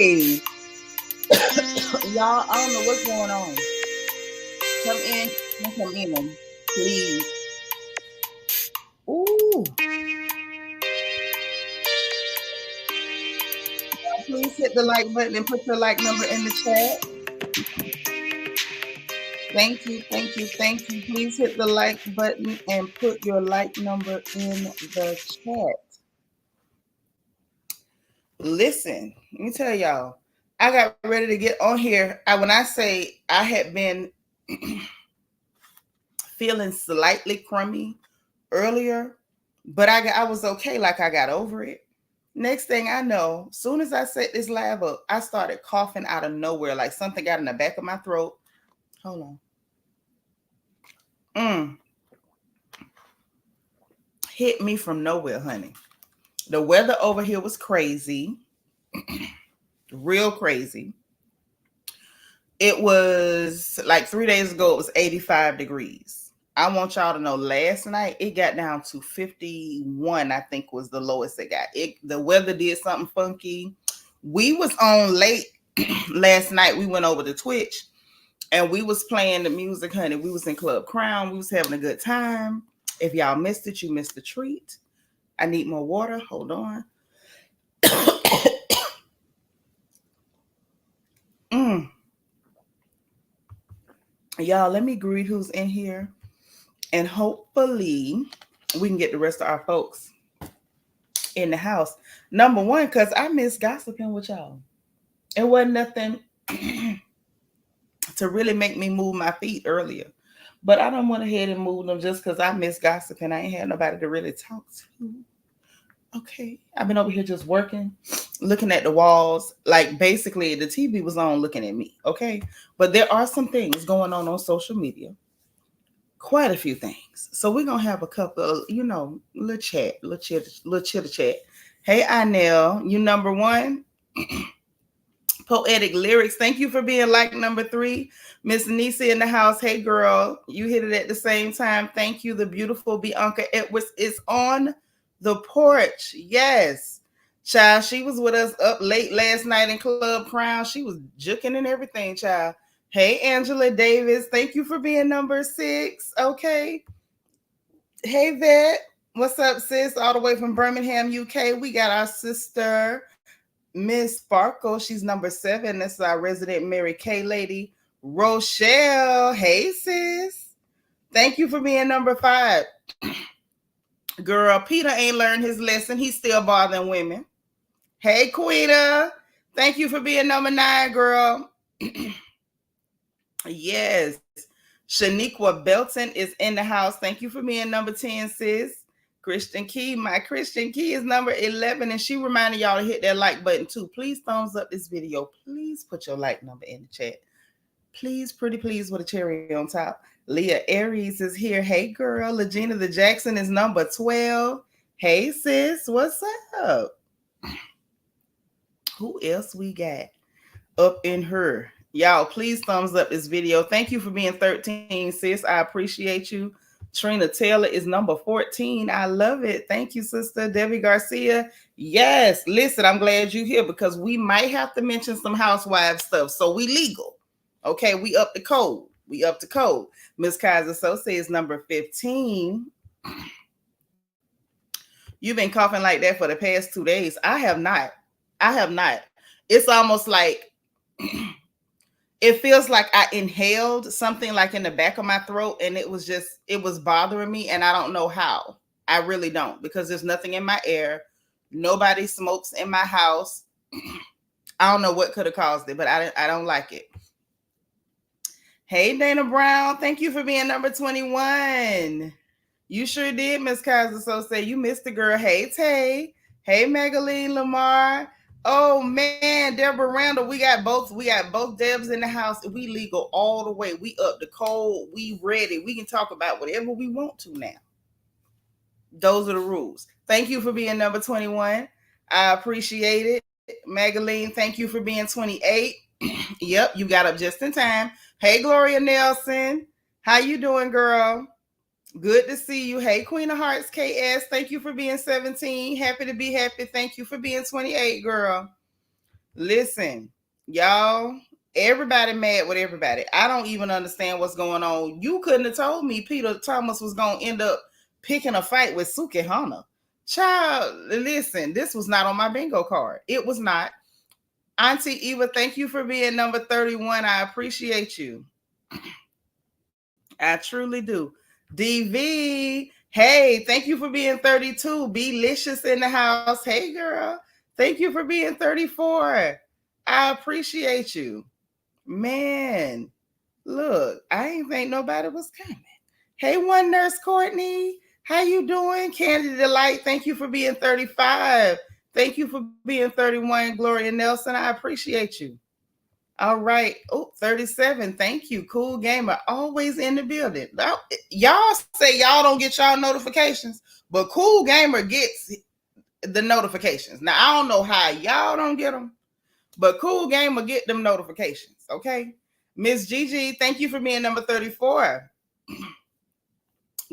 Hey, y'all, I don't know what's going on. Come in, come in, please. Ooh, please hit the like button and put your like number in the chat. Thank you, thank you, thank you. Please hit the like button and put your like number in the chat. Listen, let me tell y'all, I got ready to get on here. When I say I had been feeling slightly crummy earlier, but I was okay, like I got over it. Next thing I know, soon as I set this lab up, I started coughing out of nowhere, like something got in the back of my throat. Hold on. Hit me from nowhere, honey. The weather over here was crazy. Real crazy. It was like 3 days ago, it was 85 degrees. I want y'all to know last night it got down to 51, I think was the lowest it got. The weather did something funky. We was on late last night. We went over to Twitch and we was playing the music, honey. We was in Club Crown. We was having a good time. If y'all missed it, you missed the treat. I need more water. Hold on. Y'all, let me greet who's in here. And hopefully we can get the rest of our folks in the house. Number one, because I miss gossiping with y'all. It wasn't nothing to really make me move my feet earlier. But I don't want to head and move them just because I miss gossiping. I ain't had nobody to really talk to. Okay. I've been over here just working, looking at the walls. Like basically the TV was on looking at me. Okay. But there are some things going on social media. Quite a few things. So we're going to have a couple of, little chitter chat. Hey, Inel, you number one. Poetic Lyrics, thank you for being like number 3. Miss Nisi in the house. Hey, girl, you hit it at the same time. Thank you. The beautiful Bianca Edwards is on the porch. Yes. Child, she was with us up late last night in Club Crown. She was juking and everything, child. Hey, Angela Davis. Thank you for being number 6. Okay. Hey, Vet. What's up, sis? All the way from Birmingham, UK. We got our sister, Miss Sparkle. She's number 7. That's our resident Mary Kay lady. Rochelle. Hey, sis. Thank you for being number 5. Girl, Peter ain't learned his lesson. He's still bothering women. Hey, Quita. Thank you for being number 9, girl. Yes. Shaniqua Belton is in the house. Thank you for being number 10, sis. Christian Key. My Christian Key is number 11, and she reminded y'all to hit that like button too. Please thumbs up this video. Please put your like number in the chat. Please, pretty please, with a cherry on top. Leah Aries is here. Hey, girl. Legina the Jackson is number 12. Hey, sis. What's up? Who else we got up in her? Y'all, please thumbs up this video. Thank you for being 13, sis. I appreciate you. Trina Taylor is number 14. I love it. Thank you, sister. Debbie Garcia. Yes. Listen, I'm glad you're here because we might have to mention some housewife stuff. So we legal. Okay, we up the code. We up to code. Miss Kaiser Sose is number 15. You've been coughing like that for the past 2 days. I have not. It's almost like it feels like I inhaled something like in the back of my throat and it was bothering me and I don't know how. I really don't because there's nothing in my air. Nobody smokes in my house. I don't know what could have caused it, but I don't like it. Hey, Dana Brown. Thank you for being number 21. You sure did, Miss Kaiser. So say you missed the girl. Hey, Tay. Hey, Magaline Lamar. Oh man, Deborah Randall. We got both Debs in the house. We legal all the way. We up the code. We ready. We can talk about whatever we want to now. Those are the rules. Thank you for being number 21. I appreciate it. Magaline, thank you for being 28. Yep, you got up just in time. Hey, Gloria Nelson. How you doing, girl? Good to see you. Hey, Queen of Hearts, KS. Thank you for being 17. Happy to be happy. Thank you for being 28, girl. Listen, y'all, everybody mad with everybody. I don't even understand what's going on. You couldn't have told me Peter Thomas was going to end up picking a fight with Sukihana. Child, listen, this was not on my bingo card. It was not. Auntie Eva, thank you for being number 31. I appreciate you. I truly do. DV, hey, thank you for being 32. Be licious in the house. Hey, girl. Thank you for being 34. I appreciate you. Man, look, I ain't think nobody was coming. Hey, one nurse Courtney. How you doing? Candy Delight, thank you for being 35. Thank you for being 31, Gloria Nelson. I appreciate you. All right. Oh, 37. Thank you. Cool Gamer. Always in the building. Y'all say y'all don't get y'all notifications, but Cool Gamer gets the notifications. Now, I don't know how y'all don't get them, but Cool Gamer get them notifications. Okay. Miss Gigi, thank you for being number 34.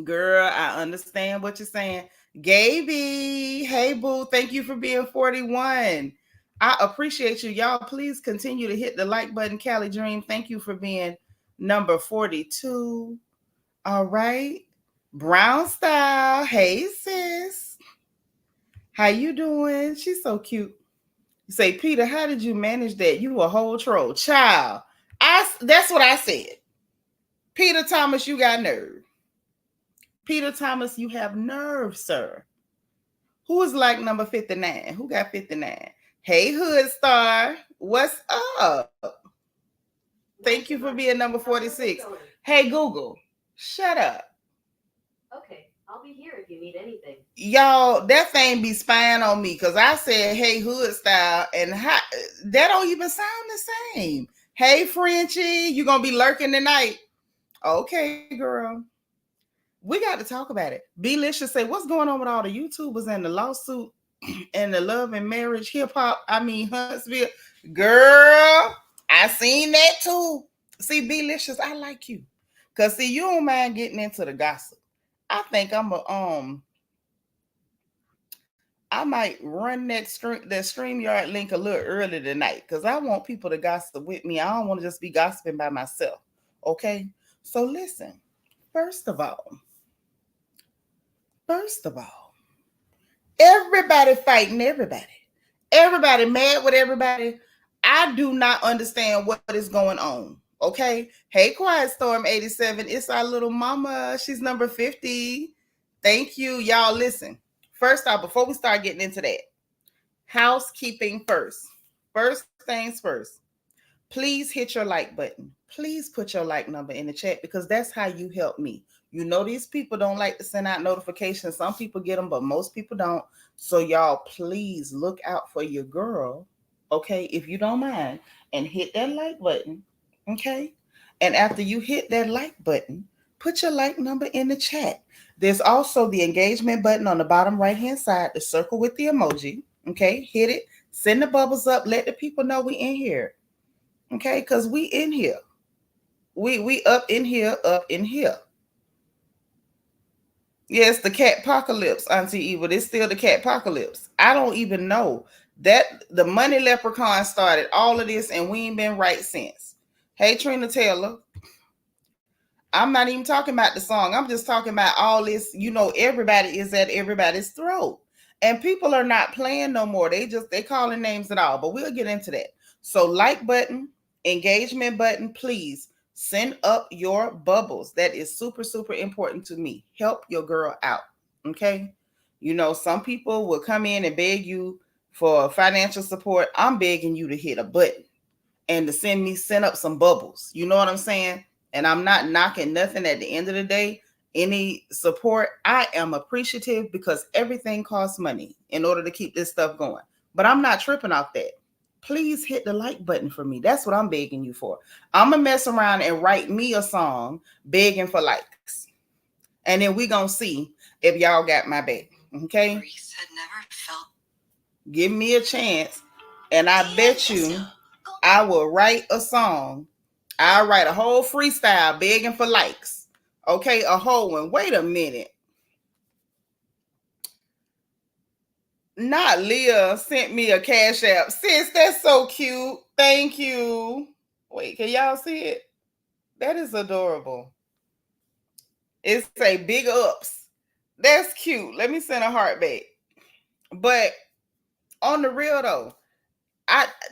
Girl, I understand what you're saying. Gaby, hey, boo. Thank you for being 41. I appreciate you. Y'all, please continue to hit the like button. Cali Dream, thank you for being number 42. All right. Brown Style, hey, sis. How you doing? She's so cute. You say, Peter, how did you manage that? You a whole troll. Child, that's what I said. Peter Thomas, you got nerve. Peter Thomas, you have nerve, sir. Who is like number 59? Who got 59? Hey, Hood Star, what's up? Thank you for being number 46. Hey, Google, shut up. Okay, I'll be here if you need anything. Y'all, that thing be spying on me because I said, hey, Hood Style, and that don't even sound the same. Hey, Frenchie, you going to be lurking tonight? Okay, girl. We got to talk about it. Belicious say, what's going on with all the YouTubers and the lawsuit and the love and marriage hip hop? I mean, Huntsville. Girl, I seen that too. See, Belicious, I like you. Because, see, you don't mind getting into the gossip. I think I might run that StreamYard link a little early tonight because I want people to gossip with me. I don't want to just be gossiping by myself. Okay? So listen, first of all, everybody fighting everybody. Everybody mad with everybody. I do not understand what is going on. Okay. Hey, Quiet Storm 87. It's our little mama. She's number 50. Thank you. Y'all listen. First off, before we start getting into that, housekeeping first. First things first. Please hit your like button. Please put your like number in the chat because that's how you help me. You know, these people don't like to send out notifications. Some people get them, but most people don't. So y'all, please look out for your girl, okay, if you don't mind, and hit that like button, okay? And after you hit that like button, put your like number in the chat. There's also the engagement button on the bottom right-hand side, the circle with the emoji, okay? Hit it, send the bubbles up, let the people know we in here, okay? Because we in here. We up in here, up in here. Yes, the cat apocalypse, Auntie Eva. It's still the cat apocalypse. I don't even know that the money leprechaun started all of this, and we ain't been right since. Hey, Trina Taylor. I'm not even talking about the song. I'm just talking about all this. You know, everybody is at everybody's throat, and people are not playing no more. They calling names at all. But we'll get into that. So, like button, engagement button, please. Send up your bubbles. That is super, super important to me. Help your girl out. Okay. You know, some people will come in and beg you for financial support. I'm begging you to hit a button and to send up some bubbles. You know what I'm saying? And I'm not knocking nothing at the end of the day. Any support, I am appreciative because everything costs money in order to keep this stuff going. But I'm not tripping off that. Please hit the like button for me. That's what I'm begging you for. I'm going to mess around and write me a song begging for likes. And then we going to see if y'all got my back. Okay? Reese had never felt. Give me a chance. And I bet you I will write a song. I'll write a whole freestyle begging for likes. Okay? A whole one. Wait a minute. Not Leah sent me a cash app. Sis, that's so cute. Thank you. Wait, can y'all see it? That is adorable. It's a big ups. That's cute. Let me send a heart back. But on the real though,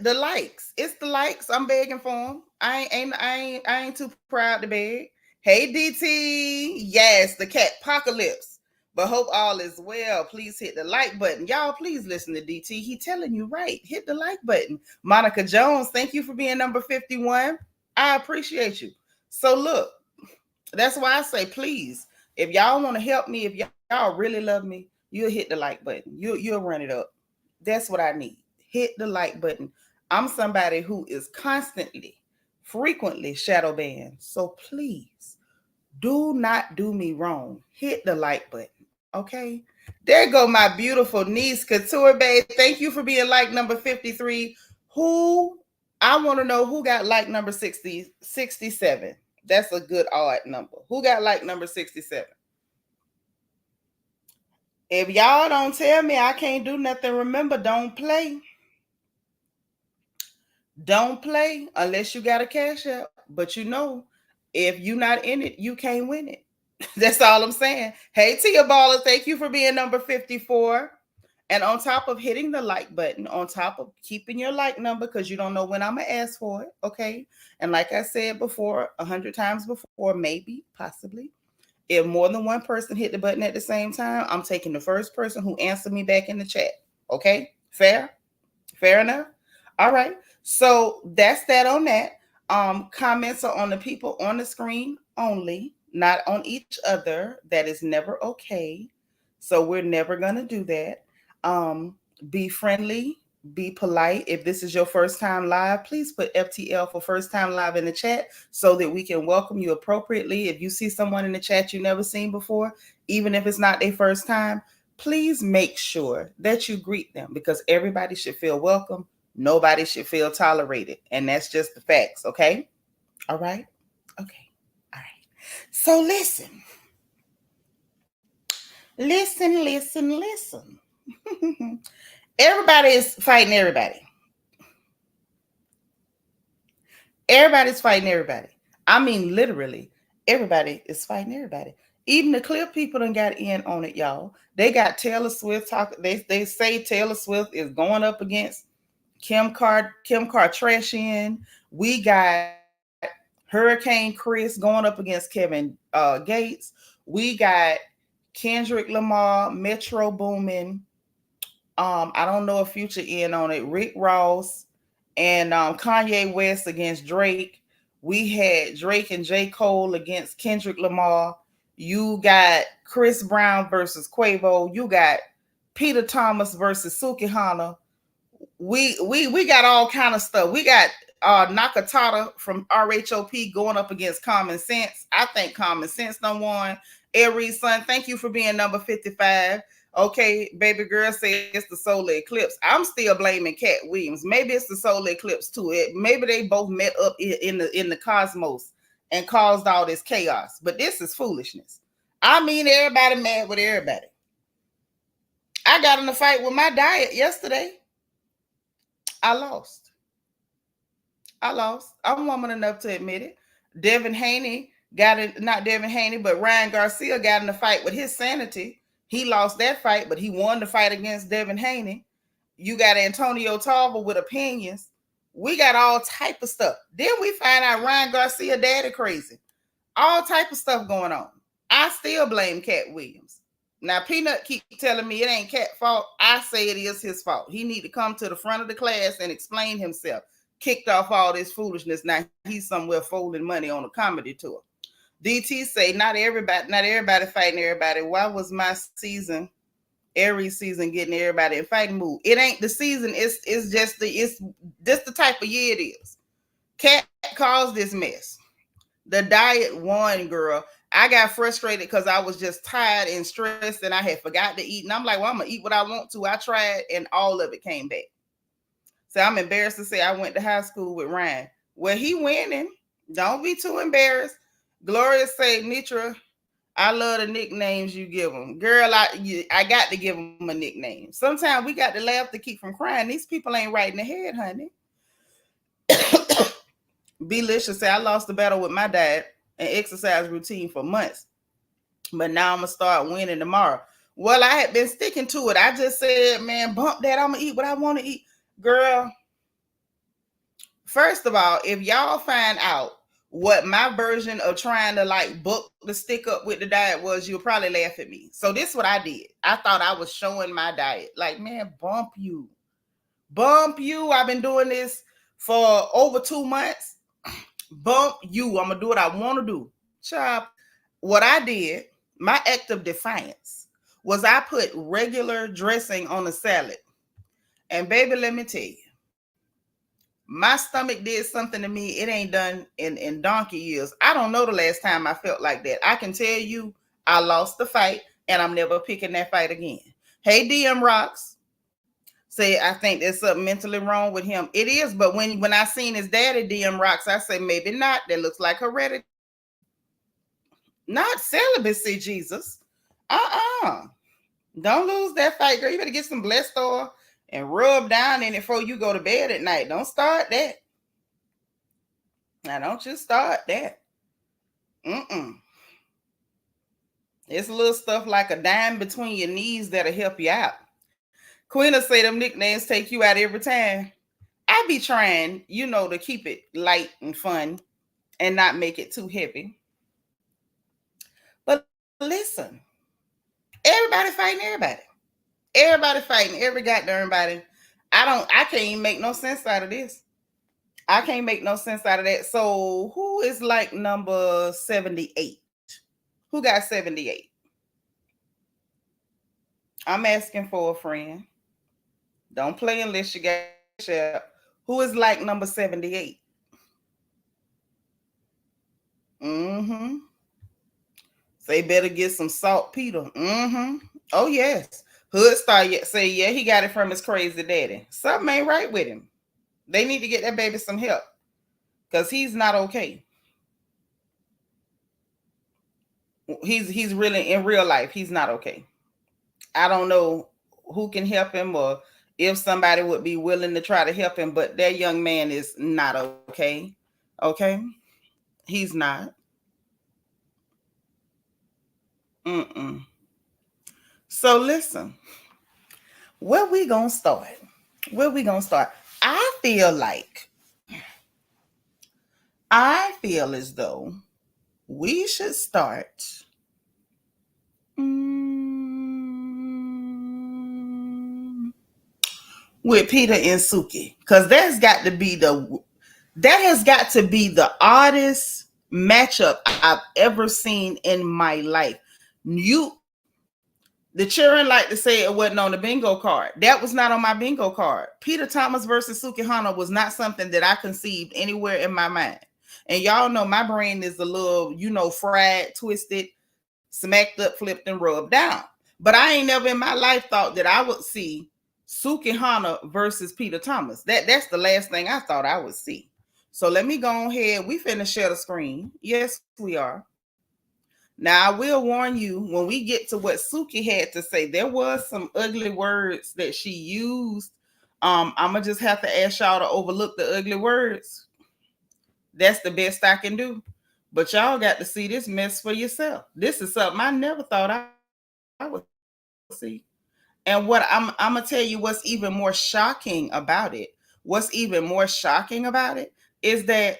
the likes. It's the likes. I'm begging for them. I ain't too proud to beg. Hey DT, yes, the cat apocalypse. But hope all is well. Please hit the like button. Y'all, please listen to DT. He telling you right. Hit the like button. Monica Jones, thank you for being number 51. I appreciate you. So look, that's why I say please, if y'all want to help me, if y'all really love me, you'll hit the like button. You'll run it up. That's what I need. Hit the like button. I'm somebody who is constantly, frequently shadow banned. So please do not do me wrong. Hit the like button. Okay. There go my beautiful niece, Couture Babe. Thank you for being like number 53. Who I want to know who got like number 67. That's a good odd number. Who got like number 67? If y'all don't tell me, I can't do nothing. Remember, don't play. Don't play unless you got a cash app. But you know, if you're not in it, you can't win it. That's all I'm saying. Hey, Tia Baller, thank you for being number 54. And on top of hitting the like button, on top of keeping your like number, because you don't know when I'm going to ask for it, okay? And like I said before, 100 times before, maybe, possibly, if more than one person hit the button at the same time, I'm taking the first person who answered me back in the chat, okay? Fair? Fair enough? All right. So that's that on that. Comments are on the people on the screen only, not on each other. That is never okay. So we're never gonna do that. Be friendly, be polite. If this is your first time live, please put FTL for first time live in the chat so that we can welcome you appropriately. If you see someone in the chat you never seen before, even if it's not their first time, please make sure that you greet them because everybody should feel welcome. Nobody should feel tolerated. And that's just the facts, okay? All right? Okay. All right. So listen. Listen. Everybody is fighting everybody. Everybody's fighting everybody. I mean, literally, everybody is fighting everybody. Even the clear people done got in on it, y'all. They got Taylor Swift talking. They say Taylor Swift is going up against Kim Kardashian. We got Hurricane Chris going up against Kevin Gates. We got Kendrick Lamar, Metro Boomin. I don't know if Future in on it. Rick Ross and Kanye West against Drake. We had Drake and J. Cole against Kendrick Lamar. You got Chris Brown versus Quavo. You got Peter Thomas versus Sukihana. We got all kind of stuff. We got Nakatata from RHOP going up against Common Sense. I think Common Sense done won. Aries Son, thank you for being number 55. Okay, baby girl says it's the solar eclipse. I'm still blaming Katt Williams. Maybe it's the solar eclipse too. Maybe they both met up in the cosmos and caused all this chaos. But this is foolishness. I mean, everybody mad with everybody. I got in a fight with my diet yesterday. I lost. I'm woman enough to admit it. Devin Haney got it, not Devin Haney, but Ryan Garcia got in a fight with his sanity. He lost that fight, but he won the fight against Devin Haney. You got Antonio Tarver with opinions. We got all type of stuff. Then we find out Ryan Garcia daddy crazy. All type of stuff going on. I still blame Katt Williams. Now, Peanut keep telling me it ain't Katt's fault. I say it is his fault. He need to come to the front of the class and explain himself. Kicked off all this foolishness. Now he's somewhere folding money on a comedy tour. DT say not everybody fighting everybody. Why was my season, Aries season, getting everybody in fighting mood? It ain't the season. It's just the type of year it is. Katt caused this mess. The diet won, girl. I got frustrated because I was just tired and stressed and I had forgot to eat. And I'm like, well, I'm going to eat what I want to. I tried and all of it came back. So I'm embarrassed to say I went to high school with Ryan. Well, he winning. Don't be too embarrassed. Gloria say, Nitra, I love the nicknames you give them. Girl, I got to give them a nickname. Sometimes we got to laugh to keep from crying. These people ain't right in the head, honey. Belicious say, I lost the battle with my diet and exercise routine for months, but now I'm going to start winning tomorrow. Well, I had been sticking to it. I just said, man, bump that. I'm going to eat what I want to eat. Girl, first of all, if y'all find out what my version of trying to like book the stick up with the diet was, you'll probably laugh at me. So this is what I did. I thought I was showing my diet. Like, man, bump you. Bump you. I've been doing this for over 2 months. Bump you. I'm going to do what I want to do. Chop. What I did, my act of defiance, was I put regular dressing on a salad. And baby, let me tell you, my stomach did something to me it ain't done in donkey years. I don't know the last time I felt like that. I can tell you I lost the fight and I'm never picking that fight again. Hey, DM Rocks. Say, I think there's something mentally wrong with him. It is, but when I seen his daddy, DM Rocks, I say, maybe not. That looks like heredity. Not celibacy, Jesus. Don't lose that fight, girl. You better get some blessed oil and rub down in it before you go to bed at night. Don't start that. Now, don't you start that. It's a little stuff like a dime between your knees that'll help you out. Queen will say them nicknames take you out every time. I be trying, to keep it light and fun and not make it too heavy. But listen, everybody fighting everybody. Everybody fighting every goddamn body. I can't even make no sense out of this. I can't make no sense out of that. So who is like number 78? Who got 78? I'm asking for a friend. Don't play unless you got share. Who is like number 78? Say better get some saltpeter. Oh yes. Hood star say, yeah, he got it from his crazy daddy. Something ain't right with him. They need to get that baby some help because he's not okay. He's really, in real life, he's not okay. I don't know who can help him or if somebody would be willing to try to help him, but that young man is not okay. Okay? He's not. So listen, where we gonna start? I feel as though we should start with Peter and Suki, because that has got to be the oddest matchup I've ever seen in my life. The children like to say it wasn't on the bingo card. That was not on my bingo card. Peter Thomas versus Sukihana was not something that I conceived anywhere in my mind. And y'all know my brain is a little, fried, twisted, smacked up, flipped, and rubbed down. But I ain't never in my life thought that I would see Sukihana versus Peter Thomas. That's the last thing I thought I would see. So let me go ahead. We finna share the screen. Yes, we are. Now, I will warn you, when we get to what Suki had to say, there was some ugly words that she used. I'm going to just have to ask y'all to overlook the ugly words. That's the best I can do. But y'all got to see this mess for yourself. This is something I never thought I would see. And what I'm going to tell you what's even more shocking about it. What's even more shocking about it is that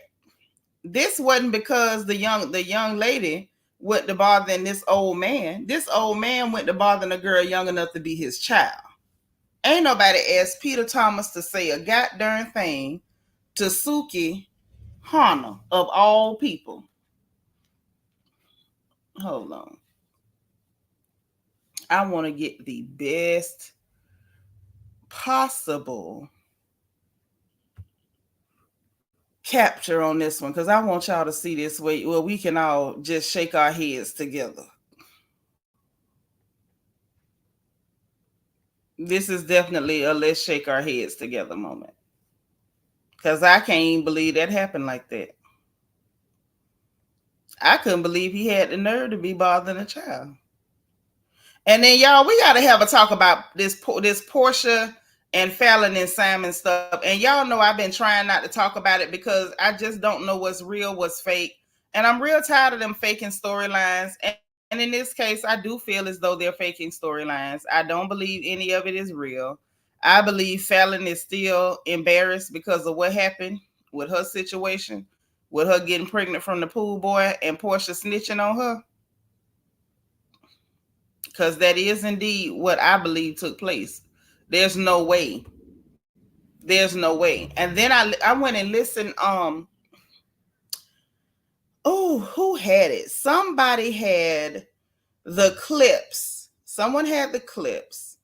this wasn't because the young lady went to bothering this old man. This old man went to bothering a girl young enough to be his child. Ain't nobody asked Peter Thomas to say a goddamn thing to Suki Hana, of all people. Hold on. I want to get the best possible capture on this one because I want y'all to see this way where we can all just shake our heads together. This is definitely a let's shake our heads together moment. Because I can't even believe that happened like that. I couldn't believe he had the nerve to be bothering a child. And then y'all, we got to have a talk about this Porsha and Fallon and Simon stuff. And y'all know I've been trying not to talk about it because I just don't know what's real, what's fake. And I'm real tired of them faking storylines. And in this case, I do feel as though they're faking storylines. I don't believe any of it is real. I believe Fallon is still embarrassed because of what happened with her situation, with her getting pregnant from the pool boy and Porsha snitching on her, because that is indeed what I believe took place. There's no way. There's no way. And then I went and listened. Oh, who had it? Somebody had the clips. Someone had the clips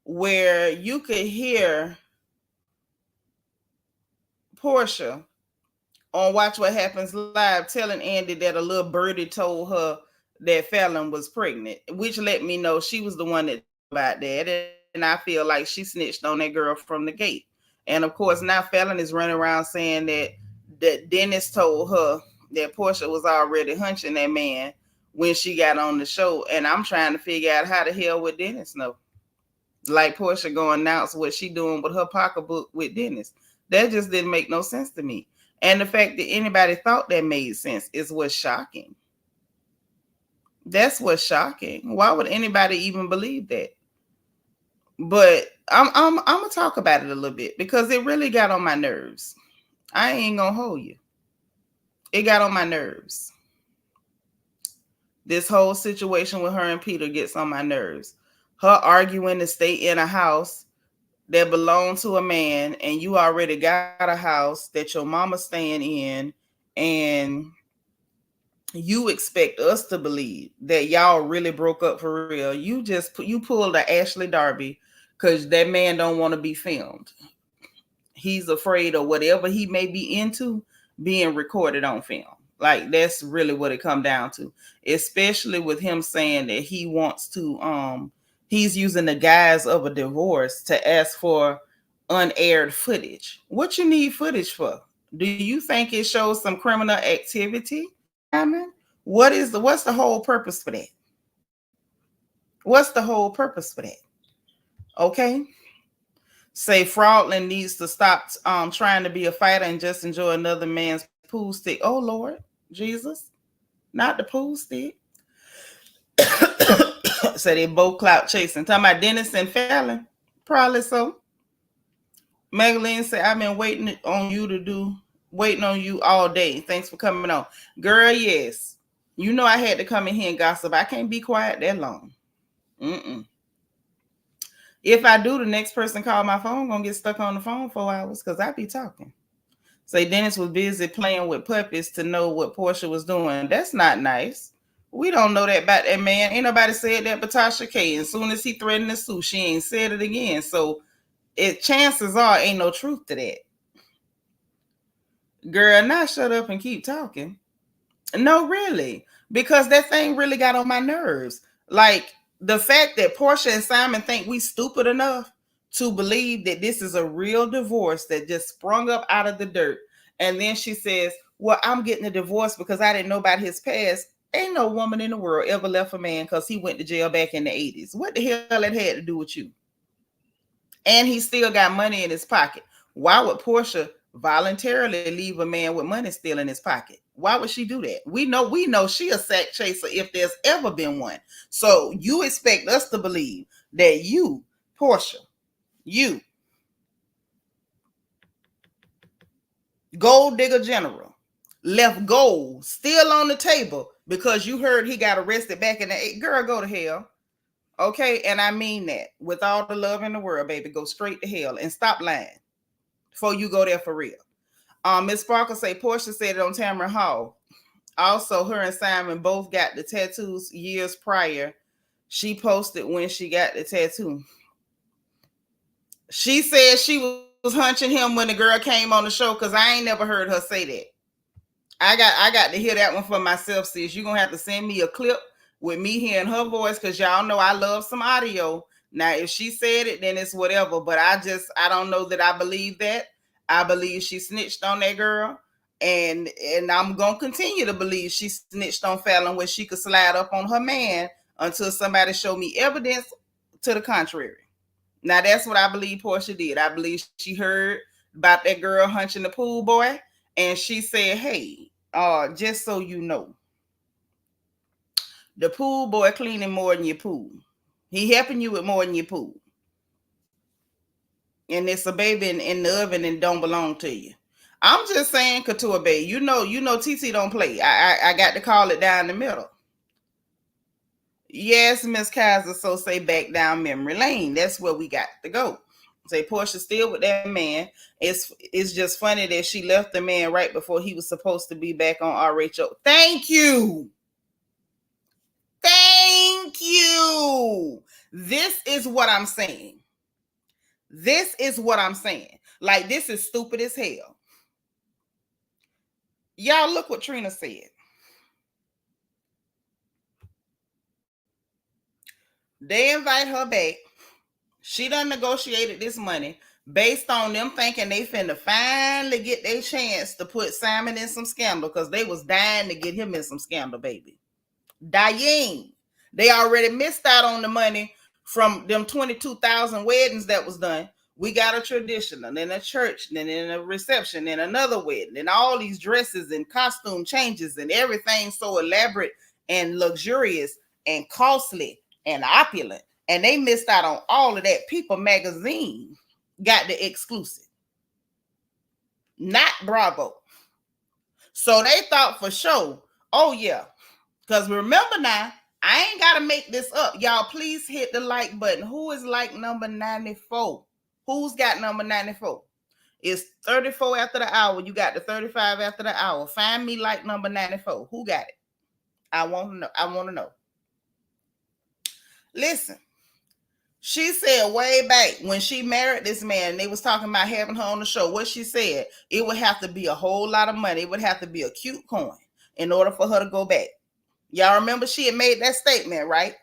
where you could hear Porsha on Watch What Happens Live telling Andy that a little birdie told her that Fallon was pregnant, which let me know she was the one that about that. And I feel like she snitched on that girl from the gate. And of course, now Fallon is running around saying that Dennis told her that Porsha was already hunching that man when she got on the show. And I'm trying to figure out how the hell would Dennis know? Like Porsha go announce what she doing with her pocketbook with Dennis. That just didn't make no sense to me. And the fact that anybody thought that made sense is what's shocking. That's what's shocking. Why would anybody even believe that? But I'm gonna talk about it a little bit because it really got on my nerves. I ain't gonna hold you. It got on my nerves. This whole situation with her and Peter gets on my nerves. Her arguing to stay in a house that belonged to a man, and you already got a house that your mama's staying in, and you expect us to believe that y'all really broke up for real. You pulled a Ashley Darby because that man don't want to be filmed. He's afraid of whatever he may be into being recorded on film. Like that's really what it come down to, especially with him saying that he wants to he's using the guise of a divorce to ask for unaired footage. What you need footage for? Do you think it shows some criminal activity, Simon? What's the whole purpose for that? What's the whole purpose for that? Okay. Say Fraudlin needs to stop trying to be a fighter and just enjoy another man's pool stick. Oh Lord Jesus, not the pool stick. So they both clout chasing. Talking about Dennis and Fallon. Probably so. Magdalene said, I've been waiting on you all day. Thanks for coming on. Girl, yes. You know I had to come in here and gossip. I can't be quiet that long. Mm-mm. If I do, the next person call my phone, gonna get stuck on the phone 4 hours because I be talking. Say Dennis was busy playing with puppies to know what Porsha was doing. That's not nice. We don't know that about that man. Ain't nobody said that but Tasha K. As soon as he threatened to sue, she ain't said it again. So chances are ain't no truth to that. Girl, now shut up and keep talking. No, really. Because that thing really got on my nerves. Like the fact that Porsha and Simon think we stupid enough to believe that this is a real divorce that just sprung up out of the dirt. And then she says, well, I'm getting a divorce because I didn't know about his past. Ain't no woman in the world ever left a man because he went to jail back in the 80s. What the hell that had to do with you? And he still got money in his pocket. Why would Porsha voluntarily leave a man with money still in his pocket? Why would she do that? We know she a sack chaser if there's ever been one. So you expect us to believe that you, Porsha, you, gold digger general, left gold still on the table because you heard he got arrested back in the 80s. Girl, go to hell. Okay, and I mean that with all the love in the world, baby. Go straight to hell and stop lying before you go there for real. Miss Sparkle say Porsha said it on Tamron Hall. Also, her and Simon both got the tattoos years prior. She posted when she got the tattoo. She said she was hunching him when the girl came on the show because I ain't never heard her say that. I got to hear that one for myself, sis. You're gonna have to send me a clip with me hearing her voice because y'all know I love some audio. Now, if she said it, then it's whatever. But I don't know that I believe that. I believe she snitched on that girl. And I'm gonna continue to believe she snitched on Fallon where she could slide up on her man until somebody show me evidence to the contrary. Now that's what I believe Porsha did. I believe she heard about that girl hunching the pool boy, and she said, "Hey, just so you know, the pool boy cleaning more than your pool. He helping you with more than your pool, and it's a baby in the oven and don't belong to you." I'm just saying, Couture Bay. TT don't play. I got to call it down the middle. Yes, Miss Kaiser. So say back down memory lane. That's where we got to go. Say Porsha still with that man. It's just funny that she left the man right before he was supposed to be back on RHO. Thank you. Thank you. This is what I'm saying. This is what I'm saying. Like, this is stupid as hell. Y'all look what Trina said. They invite her back. She done negotiated this money based on them thinking they finna finally get their chance to put Simon in some scandal because they was dying to get him in some scandal, baby. Dying. They already missed out on the money from them 22,000 weddings that was done. We got a tradition, and then a church, and then a reception, and another wedding, and all these dresses and costume changes and everything so elaborate and luxurious and costly and opulent. And they missed out on all of that. People magazine got the exclusive, not Bravo. So they thought for sure, oh yeah, because remember now, I ain't got to make this up. Y'all, please hit the like button. Who is like number 94? Who's got number 94? It's 34 after the hour. You got the 35 after the hour. Find me like number 94. Who got it? I want to know. I want to know. Listen. She said way back when she married this man, they was talking about having her on the show. What she said, it would have to be a whole lot of money. It would have to be a cute coin in order for her to go back. Y'all remember she had made that statement, right?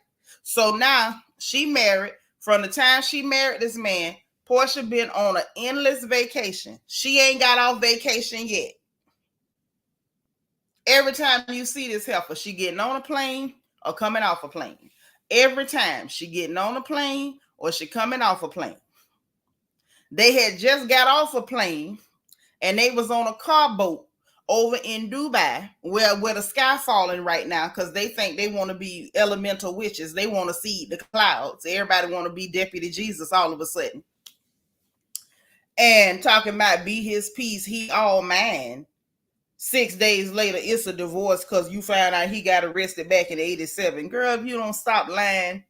So now she married. From the time she married this man, Porsha been on an endless vacation. She ain't got off vacation yet. Every time you see this heifer, she getting on a plane or coming off a plane. Every time she getting on a plane or she coming off a plane. They had just got off a plane and they was on a car boat over in Dubai where the sky falling right now because they think they want to be elemental witches. They want to see the clouds. Everybody want to be Deputy Jesus all of a sudden. And talking about be his peace, he all mine. 6 days later, it's a divorce because you found out he got arrested back in 87. Girl, if you don't stop lying,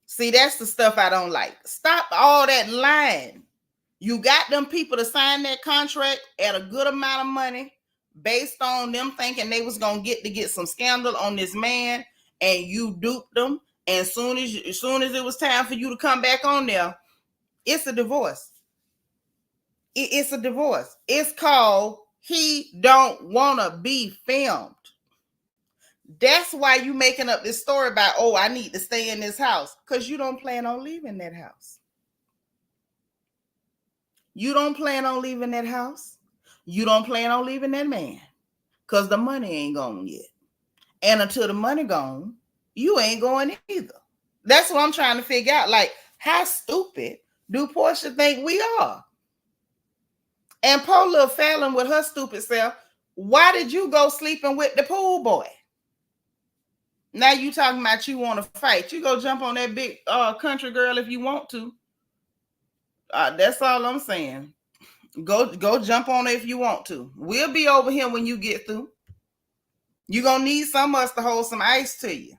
see, that's the stuff I don't like. Stop all that lying. You got them people to sign that contract at a good amount of money based on them thinking they was going to get some scandal on this man, and you duped them. And as soon as it was time for you to come back on there, it's a divorce. It's a divorce. It's called He Don't Want to Be Filmed. That's why you making up this story about, oh, I need to stay in this house, because you don't plan on leaving that house. You don't plan on leaving that house. You don't plan on leaving that man, because the money ain't gone yet. And until the money gone, you ain't going either. That's what I'm trying to figure out. Like, how stupid do Porsha think we are? And poor little Fallon with her stupid self, why did you go sleeping with the pool boy? Now you talking about you want to fight. You go jump on that big country girl if you want to. That's all I'm saying. Go jump on it if you want to. We'll be over here when you get through. You're going to need some of us to hold some ice to you.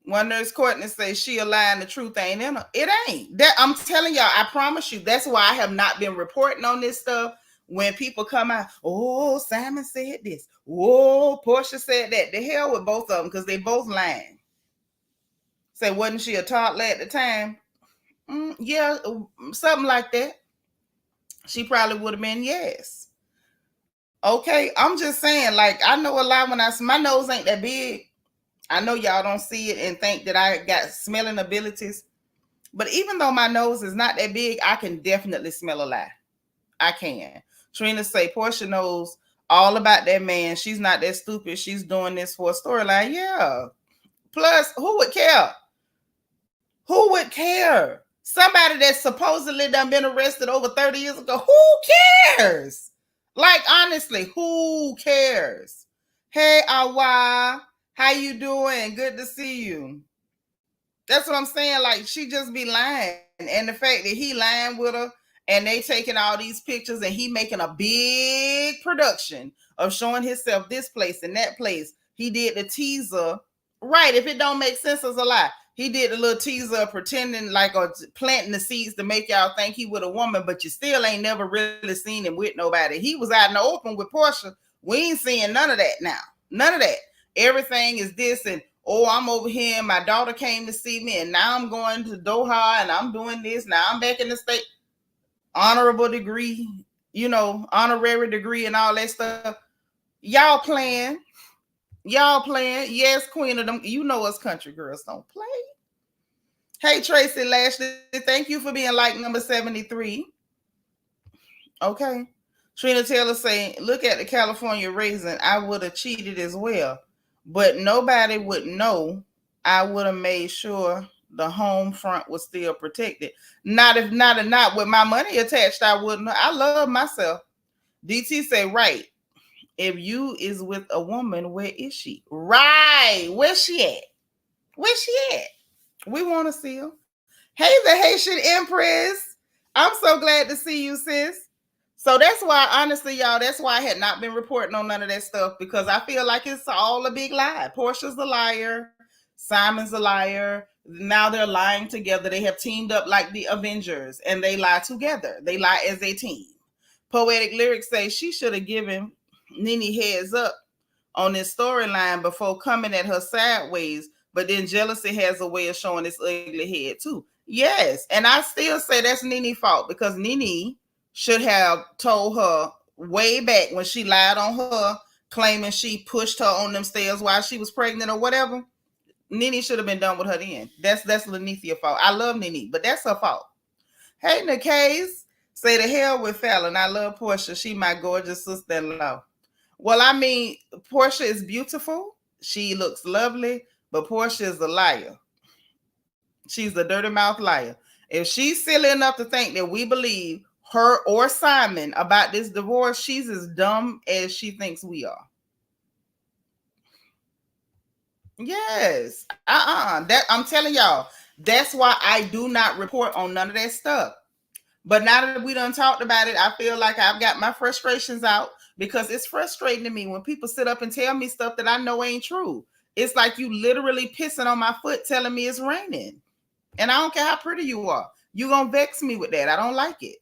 One nurse Courtney says she a lie and the truth ain't in her. It ain't. That I'm telling y'all, I promise you. That's why I have not been reporting on this stuff. When people come out, oh, Simon said this. Oh, Porsha said that. The hell with both of them, because they both lying. Say, wasn't she a toddler at the time? Yeah, something like that. She probably would have been, yes. Okay, I'm just saying, like, I know a lot when my nose ain't that big. I know y'all don't see it and think that I got smelling abilities, But even though my nose is not that big, I can definitely smell a lie. I can. Trina say Porsha knows all about that man. She's not that stupid. She's doing this for a storyline. Yeah. Plus, who would care? Who would care? Somebody that supposedly done been arrested over 30 years ago. Who cares? Like, honestly, who cares? Hey, Awa, how you doing? Good to see you. That's what I'm saying. Like, she just be lying. And the fact that he lying with her and they taking all these pictures and he making a big production of showing himself this place and that place. He did the teaser. Right. If it don't make sense, it's a lie. He did a little teaser pretending like or planting the seeds to make y'all think he with a woman, but you still ain't never really seen him with nobody. He was out in the open with Porsha. We ain't seeing none of that now. None of that. Everything is this and oh, I'm over here and my daughter came to see me and now I'm going to Doha and I'm doing this. Now I'm back in the state. Honorable degree, honorary degree and all that stuff. Y'all playing. Yes, queen of them. You know us country girls don't play. Hey, Tracy Lashley, thank you for being like number 73. Okay. Trina Taylor saying, look at the California raisin. I would have cheated as well. But nobody would know. I would have made sure the home front was still protected. Not with my money attached, I wouldn't. I love myself. DT say, right. If you is with a woman, where is she? Right. Where's she at? We want to see her. Hey, the Haitian Empress. I'm so glad to see you, sis. So that's why, honestly, y'all, that's why I had not been reporting on none of that stuff because I feel like it's all a big lie. Portia's a liar. Simon's a liar. Now they're lying together. They have teamed up like the Avengers and they lie together. They lie as a team. Poetic Lyrics say she should have given Nene heads up on this storyline before coming at her sideways, but then jealousy has a way of showing its ugly head too. Yes, and I still say that's Nene's fault because Nene should have told her way back when she lied on her, claiming she pushed her on them stairs while she was pregnant or whatever. Nene should have been done with her then. That's Lenithia's fault. I love Nene, but that's her fault. Hey, Nicaise, say the hell with Fallon. I love Porsha. She my gorgeous sister-in-law. Well, I mean, Porsha is beautiful. She looks lovely, but Porsha is a liar. She's a dirty mouth liar. If she's silly enough to think that we believe her or Simon about this divorce, she's as dumb as she thinks we are. Yes. That I'm telling y'all, that's why I do not report on none of that stuff. But now that we done talked about it, I feel like I've got my frustrations out because it's frustrating to me when people sit up and tell me stuff that I know ain't true. It's like you literally pissing on my foot telling me it's raining. And I don't care how pretty you are. You're going to vex me with that. I don't like it.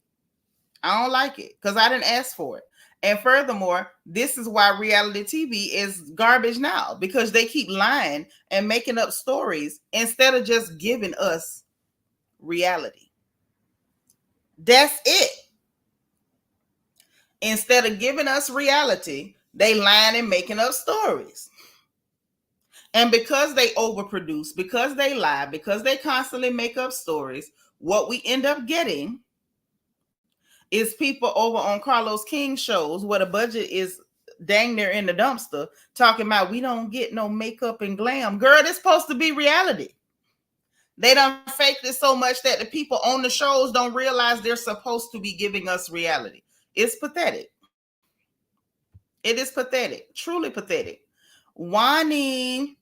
Because I didn't ask for it. And furthermore, this is why reality TV is garbage now, because they keep lying and making up stories instead of just giving us reality. That's it. Instead of giving us reality, they lying and making up stories. And because they overproduce, because they lie, because they constantly make up stories, what we end up getting is people over on Carlos King shows where the budget is dang near in the dumpster talking about we don't get no makeup and glam. Girl, it's supposed to be reality. They done faked it so much that the people on the shows don't realize they're supposed to be giving us reality. It's pathetic. It is pathetic. Truly pathetic. Wani,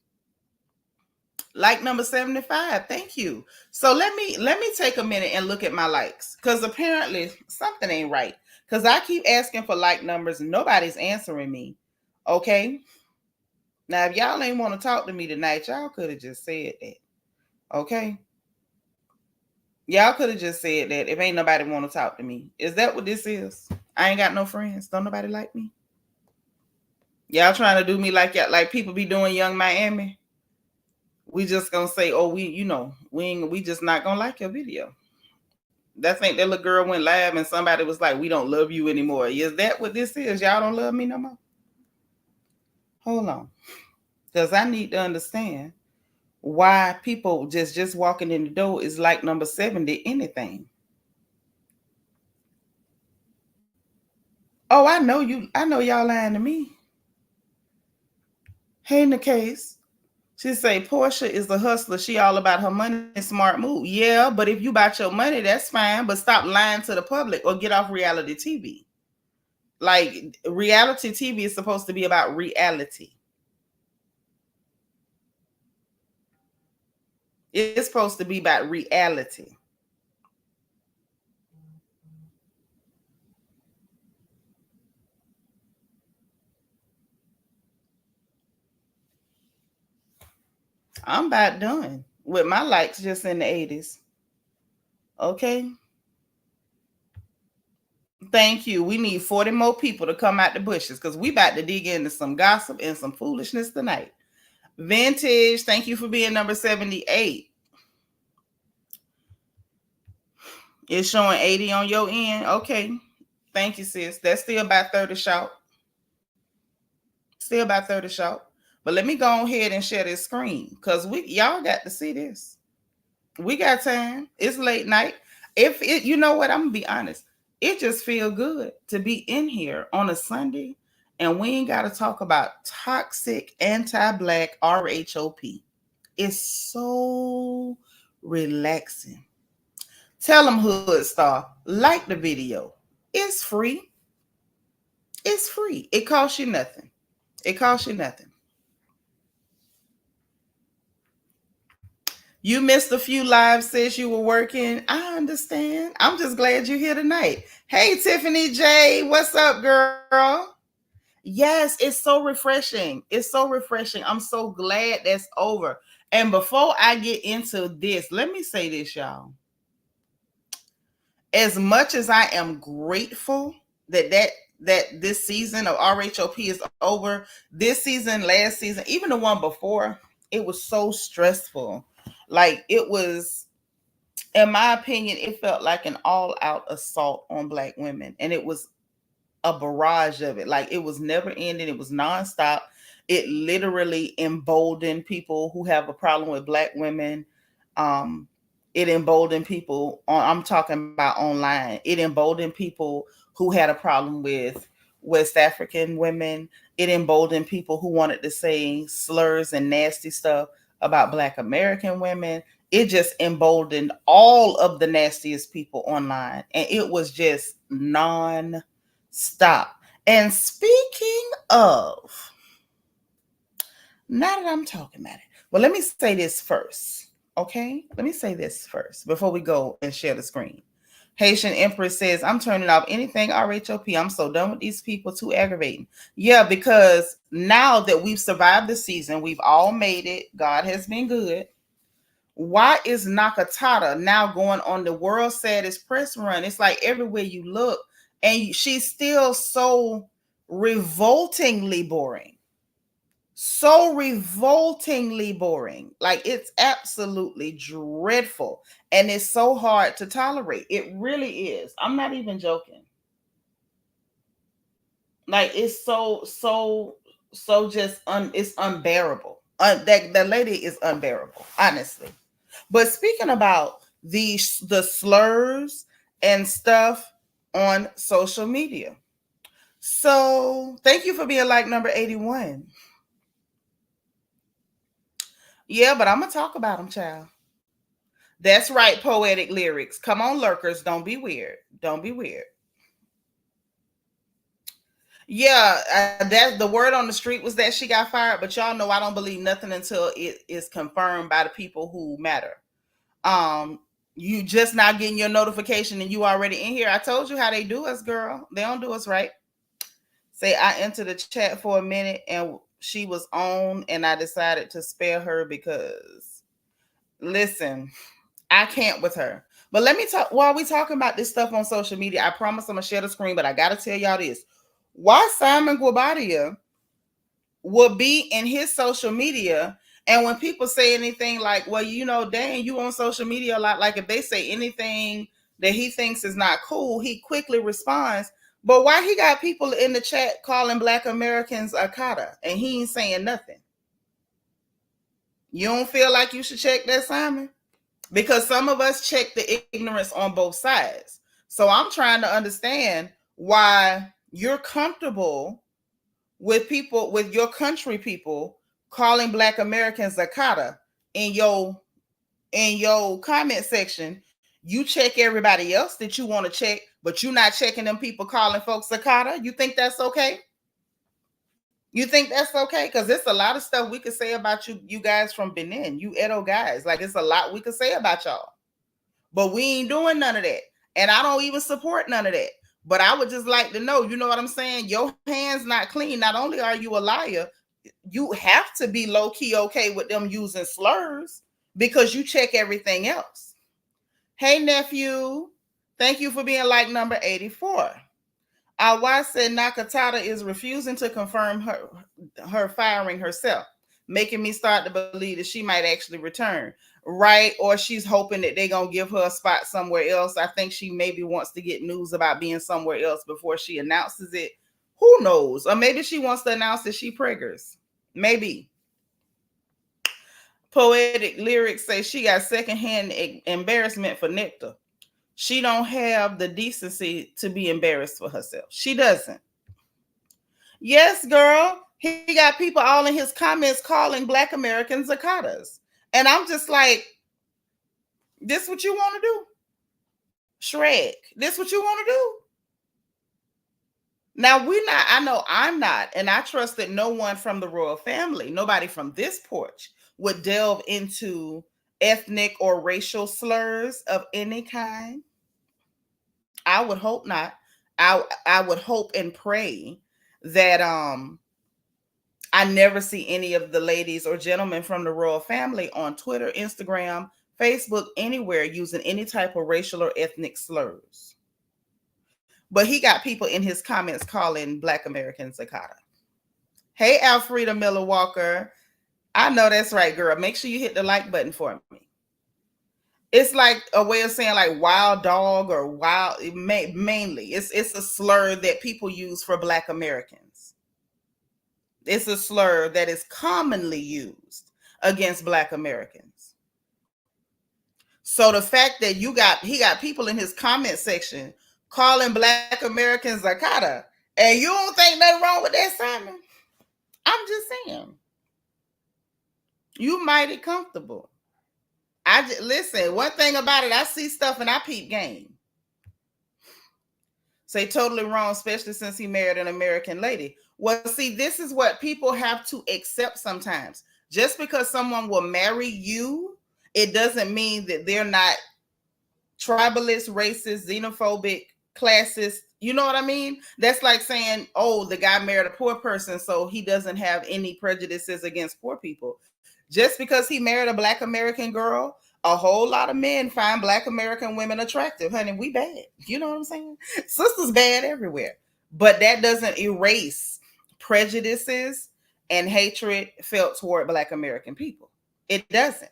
like number 75. Thank you. So let me take a minute and look at my likes because apparently something ain't right. Because I keep asking for like numbers and nobody's answering me. Okay. Now, if y'all ain't want to talk to me tonight, y'all could have just said that. Okay. Y'all could have just said that if ain't nobody want to talk to me. Is that what this is? I ain't got no friends. Don't nobody like me. Y'all trying to do me like people be doing Young Miami. We just gonna say, oh, we just not gonna like your video. That think that little girl went live and somebody was like, we don't love you anymore. Is that what this is? Y'all don't love me no more? Hold on. Because I need to understand why people just walking in the door is like number 70 anything. Oh, I know y'all lying to me. Ain't the case. She say Portia is a hustler. She all about her money, smart move. Yeah, but if you about your money, that's fine. But stop lying to the public or get off reality TV. Like reality TV is supposed to be about reality. It's supposed to be about reality. I'm about done with my likes just in the 80s. Okay. Thank you. We need 40 more people to come out the bushes because we about to dig into some gossip and some foolishness tonight. Vintage, thank you for being number 78. It's showing 80 on your end. Okay. Thank you, sis. That's still about 30 short. Still about 30 short. But let me go ahead and share this screen because y'all got to see this. We got time. It's late night. If it, you know what, I'm gonna be honest. It just feel good to be in here on a Sunday, and we ain't got to talk about toxic anti-black RHOP. It's so relaxing. Tell them Hood Star like the video. It's free. It's free. It costs you nothing. It costs you nothing. You missed a few lives since you were working. I understand. I'm just glad you're here tonight. Hey, Tiffany J, what's up, girl? Yes, it's so refreshing. It's so refreshing. I'm so glad that's over. And before I get into this, let me say this, y'all. As much as I am grateful that this season of RHOP is over, this season, last season, even the one before, it was so stressful. Like it was, in my opinion, it felt like an all-out assault on black women, and it was a barrage of it. Like it was never ending. It was nonstop. It literally emboldened people who have a problem with black women. Um, it emboldened people on, I'm talking about online. It emboldened people who had a problem with West African women. It emboldened people who wanted to say slurs and nasty stuff about black American women. It just emboldened all of the nastiest people online. And it was just non-stop. And speaking of, now that I'm talking about it, well, let me say this first. Okay? Let me say this first before we go and share the screen. Haitian Empress says, I'm turning off anything RHOP. I'm so done with these people. Too aggravating. Yeah, because now that we've survived the season, we've all made it. God has been good. Why is Nakatata now going on the world's saddest press run? It's like everywhere you look, and she's still so revoltingly boring. So revoltingly boring. Like it's absolutely dreadful. And it's so hard to tolerate. It really is. I'm not even joking. Like it's so just it's unbearable. That lady is unbearable, honestly. But speaking about the slurs and stuff on social media. So thank you for being like number 81. Yeah, but I'm gonna talk about them, child. That's right, poetic lyrics. Come on, lurkers. Don't be weird. Don't be weird. Yeah, that the word on the street was that she got fired, but y'all know I don't believe nothing until it is confirmed by the people who matter. Um, you just not getting your notification and you already in here. I told you how they do us, girl. They don't do us right. Say I entered the chat for a minute and she was on, and I decided to spare her because listen, I can't with her. But let me talk while we talking about this stuff on social media. I promise I'm gonna share the screen, but I gotta tell y'all this. Why Simon Guobadia will be in his social media, and when people say anything like, well, you know, dang, you on social media a lot, like if they say anything that he thinks is not cool, he quickly responds. But why he got people in the chat calling black Americans Akata and he ain't saying nothing? You don't feel like you should check that, Simon? Because some of us check the ignorance on both sides. So I'm trying to understand why you're comfortable with people, with your country people calling Black Americans Zakata in your comment section. You check everybody else that you want to check, but you're not checking them people calling folks Zakata. You think that's okay? You think that's okay? Because there's a lot of stuff we could say about you guys from Benin, you Edo guys. Like, it's a lot we could say about y'all. But we ain't doing none of that. And I don't even support none of that. But I would just like to know, you know what I'm saying? Your hands not clean. Not only are you a liar, you have to be low-key okay with them using slurs because you check everything else. Hey, nephew. Thank you for being like number 84. Our wife said Nakatata is refusing to confirm her firing herself, making me start to believe that she might actually return. Right? Or she's hoping that they're going to give her a spot somewhere else. I think she maybe wants to get news about being somewhere else before she announces it. Who knows? Or maybe she wants to announce that she preggers. Maybe. Poetic lyrics say she got secondhand embarrassment for Nectar. She don't have the decency to be embarrassed for herself. She doesn't. Yes, girl. He got people all in his comments calling Black Americans Zakatas. And I'm just like, this what you want to do? Shrek, this what you want to do? Now, I know I'm not, and I trust that no one from the royal family, nobody from this porch would delve into ethnic or racial slurs of any kind. I would hope not. I would hope and pray that I never see any of the ladies or gentlemen from the royal family on Twitter, Instagram, Facebook, anywhere using any type of racial or ethnic slurs. But he got people in his comments calling Black Americans Zakata. Hey, Alfreda Miller Walker. I know that's right, girl. Make sure you hit the like button for me. It's like a way of saying like wild dog or wild, mainly. It's a slur that people use for Black Americans. It's a slur that is commonly used against Black Americans. So the fact that he got people in his comment section calling Black Americans Zakata, and you don't think nothing wrong with that, Simon? I'm just saying. You mighty comfortable. Listen, one thing about it, I see stuff and I peep game. Say totally wrong, especially since he married an American lady. Well, see, this is what people have to accept sometimes. Just because someone will marry you, it doesn't mean that they're not tribalist, racist, xenophobic, classist. You know what I mean? That's like saying, oh, the guy married a poor person, so he doesn't have any prejudices against poor people. Just because he married a Black American girl, a whole lot of men find Black American women attractive. Honey, we bad. You know what I'm saying? Sisters bad everywhere. But that doesn't erase prejudices and hatred felt toward Black American people. It doesn't.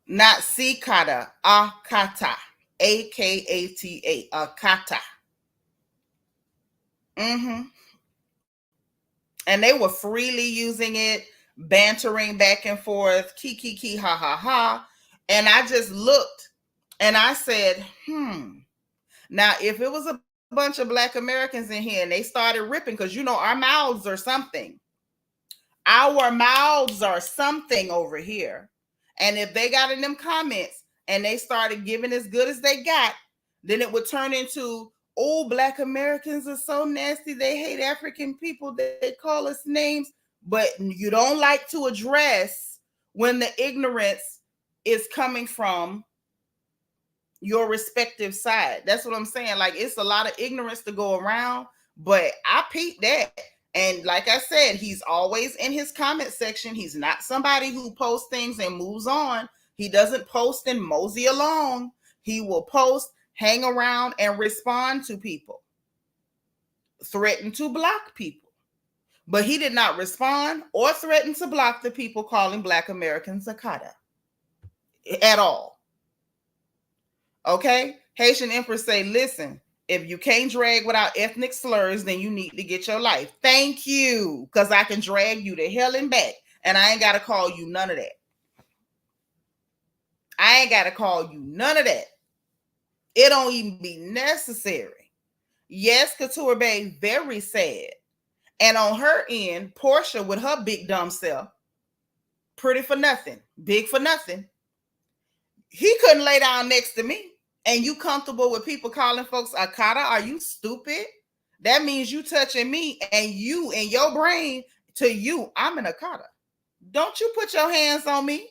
Not Sikata, Akata. Akata. Akata. Mm-hmm. And they were freely using it, bantering back and forth, kiki, ha, ha, ha. And I just looked and I said, now if it was a bunch of Black Americans in here and they started ripping, because you know our mouths are something. Our mouths are something over here. And if they got in them comments and they started giving as good as they got, then it would turn into, oh, Black Americans are so nasty. They hate African people. They call us names. But you don't like to address when the ignorance is coming from your respective side. That's what I'm saying. Like, it's a lot of ignorance to go around, but I peeped that. And like I said, he's always in his comment section. He's not somebody who posts things and moves on. He doesn't post and mosey along. He will post, hang around, and respond to people. Threaten to block people. But he did not respond or threaten to block the people calling Black Americans Zakata. At all. Okay? Haitian Empress say, listen, if you can't drag without ethnic slurs, then you need to get your life. Thank you. Because I can drag you to hell and back. And I ain't got to call you none of that. I ain't got to call you none of that. It don't even be necessary. Yes, Couture Bay, very sad. And on her end, Porsha with her big dumb self, pretty for nothing, big for nothing. He couldn't lay down next to me. And you comfortable with people calling folks a Katta? Are you stupid? That means you touching me, and you in your brain, to you, I'm an Katta. Don't you put your hands on me.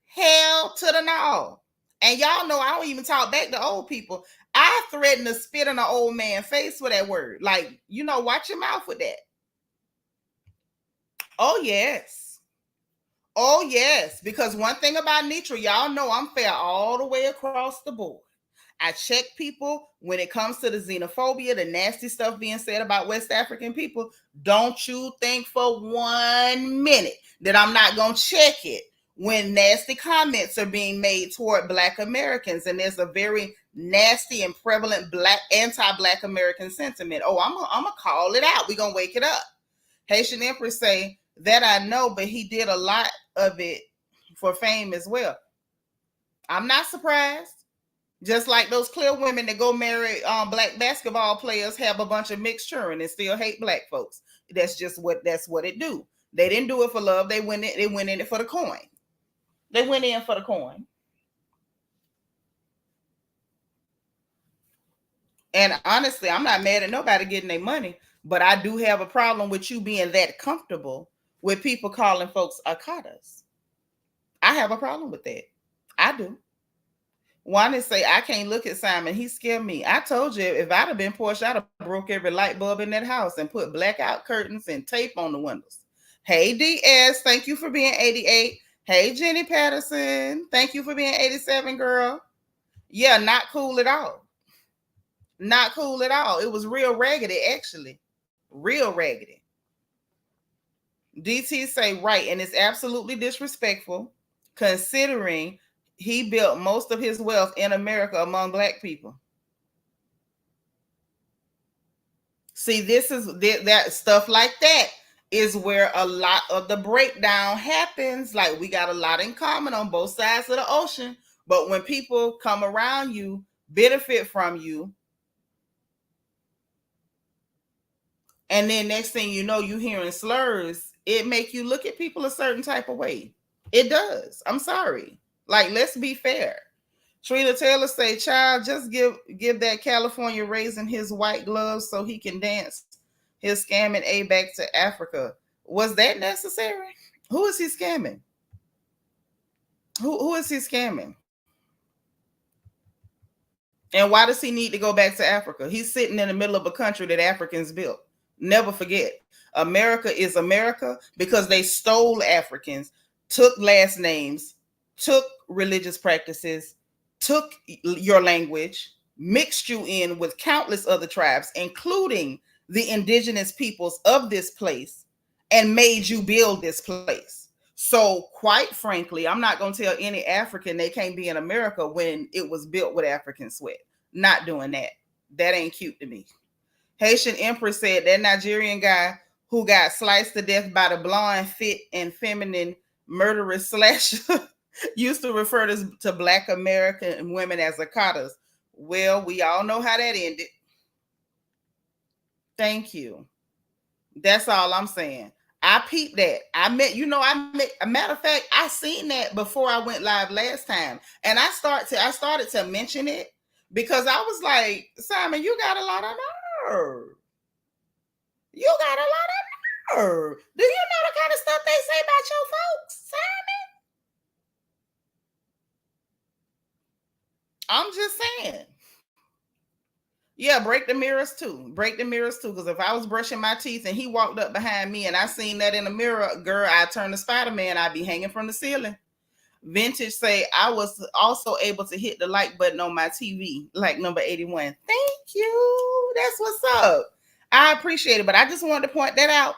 Hell to the no. And y'all know I don't even talk back to old people. I threaten to spit in an old man's face for that word. Like, watch your mouth with that. Oh, yes. Oh, yes. Because one thing about Nitra, y'all know I'm fair all the way across the board. I check people when it comes to the xenophobia, the nasty stuff being said about West African people. Don't you think for 1 minute that I'm not going to check it when nasty comments are being made toward Black Americans. And there's a very nasty and prevalent anti-Black American sentiment. Oh, I'm going to call it out. We're going to wake it up. Haitian Empress say, that I know, but he did a lot of it for fame as well. I'm not surprised. Just like those clear women that go marry Black basketball players have a bunch of mixed children and still hate Black folks. That's what it do. They didn't do it for love. They went in it for the coin. They went in for the coin. And honestly, I'm not mad at nobody getting their money, but I do have a problem with you being that comfortable with people calling folks Akattas. I have a problem with that. I do. One say, I can't look at Simon. He scared me. I told you, if I'd have been Porch, I'd have broke every light bulb in that house and put blackout curtains and tape on the windows. Hey, DS, thank you for being 88. Hey, Jenny Patterson, thank you for being 87, girl. Yeah, not cool at all. Not cool at all. It was real raggedy, actually. Real raggedy. DT say, right, and it's absolutely disrespectful considering he built most of his wealth in America among Black people. See, this is that stuff like that is where a lot of the breakdown happens. Like, we got a lot in common on both sides of the ocean, but when people come around you, benefit from you, and then next thing you know, you hearing slurs, it make you look at people a certain type of way. It does. I'm sorry. Like, let's be fair. Trina Taylor say, child, just give that California raisin his white gloves so he can dance his scamming A back to Africa. Was that necessary? Who is he scamming? Who is he scamming? And why does he need to go back to Africa? He's sitting in the middle of a country that Africans built. Never forget, America is America because they stole Africans, took last names, took religious practices, took your language, mixed you in with countless other tribes, including the indigenous peoples of this place, and made you build this place. So quite frankly, I'm not going to tell any African they can't be in America when it was built with African sweat. Not doing that. That ain't cute to me. Haitian Empress said that Nigerian guy who got sliced to death by the blonde, fit, and feminine murderous slasher used to refer to Black American women as Akattas. Well, we all know how that ended. Thank you. That's all I'm saying. I peeped that. a matter of fact, I seen that before I went live last time. And I started to mention it because I was like, Simon, you got a lot of nerve. You got a lot of nerve. Do you know the kind of stuff they say about your folks, Simon? I'm just saying. Yeah, break the mirrors too. Break the mirrors too. Because if I was brushing my teeth and he walked up behind me and I seen that in the mirror, girl, I'd turn to Spider-Man. I'd be hanging from the ceiling. Vintage say, I was also able to hit the like button on my TV, like number 81. Thank you. That's what's up. I appreciate it. But I just wanted to point that out.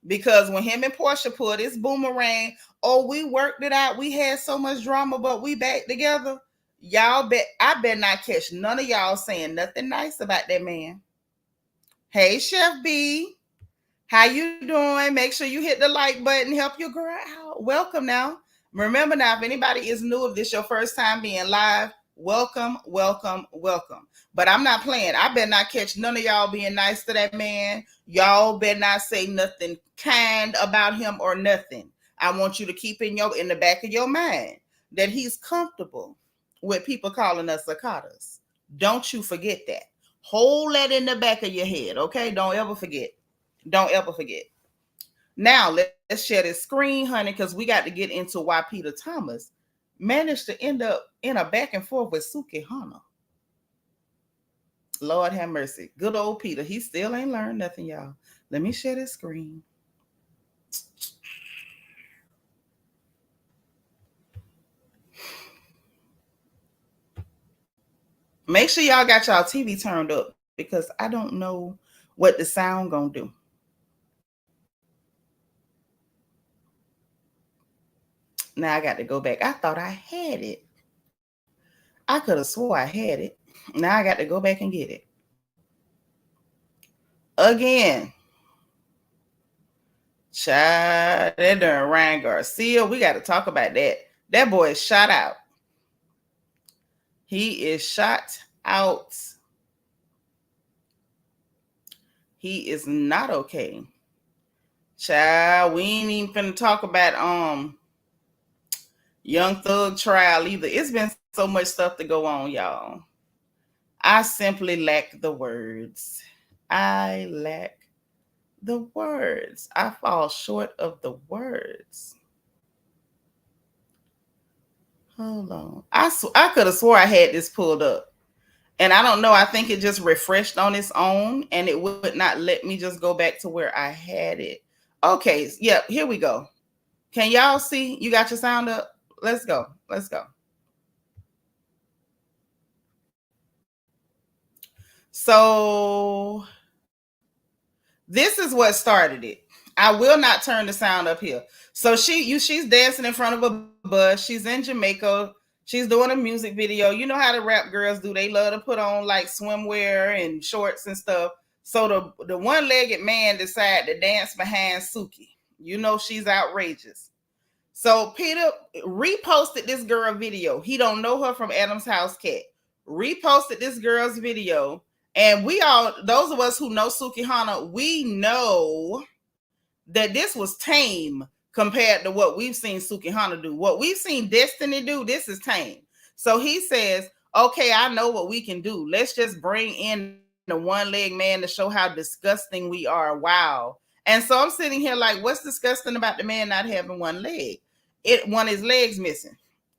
Because when him and Porsha pulled this boomerang, oh, we worked it out. We had so much drama, but we back together. Y'all bet I better not catch none of y'all saying nothing nice about that man. Hey, Chef B. How you doing? Make sure you hit the like button. Help your girl out. Welcome now. Remember now, if anybody is new, if this your first time being live, welcome, welcome, welcome. But I'm not playing. I better not catch none of y'all being nice to that man. Y'all better not say nothing kind about him or nothing. I want you to keep in the back of your mind that he's comfortable with people calling us cicadas. Don't you forget that. Hold that in the back of your head, okay? Don't ever forget. Don't ever forget. Now let's share this screen, honey, because we got to get into why Peter Thomas managed to end up in a back and forth with Sukihana. Lord have mercy. Good old Peter. He still ain't learned nothing, y'all. Let me share this screen. Make sure y'all got y'all TV turned up because I don't know what the sound gonna do. Now I got to go back. I thought I had it. I could have swore I had it. Now I got to go back and get it. Again. Child, that darn Ryan Garcia. We got to talk about that. That boy is shot out. He is shot out. He is not okay. Child, we ain't even finna talk about Young Thug trial either. It's been so much stuff to go on, y'all. I simply lack the words. I lack the words. I fall short of the words. Hold on. I could have swore I had this pulled up. And I don't know. I think it just refreshed on its own and it would not let me just go back to where I had it. Okay. Yep. Here we go. Can y'all see? You got your sound up? Let's go. Let's go. So this is what started it. I will not turn the sound up here. So she's dancing in front of a bus. She's in Jamaica. She's doing a music video. You know how the rap girls do. They love to put on like swimwear and shorts and stuff. So the one-legged man decided to dance behind Suki. You know she's outrageous. So Peter reposted this girl video. He don't know her from Adam's House Cat. Reposted this girl's video. And we all, those of us who know Sukihana, we know that this was tame compared to what we've seen Sukihana do. What we've seen Destiny do, this is tame. So he says, okay, I know what we can do. Let's just bring in the one-leg man to show how disgusting we are. Wow. And so I'm sitting here like, what's disgusting about the man not having one leg? One of his legs missing.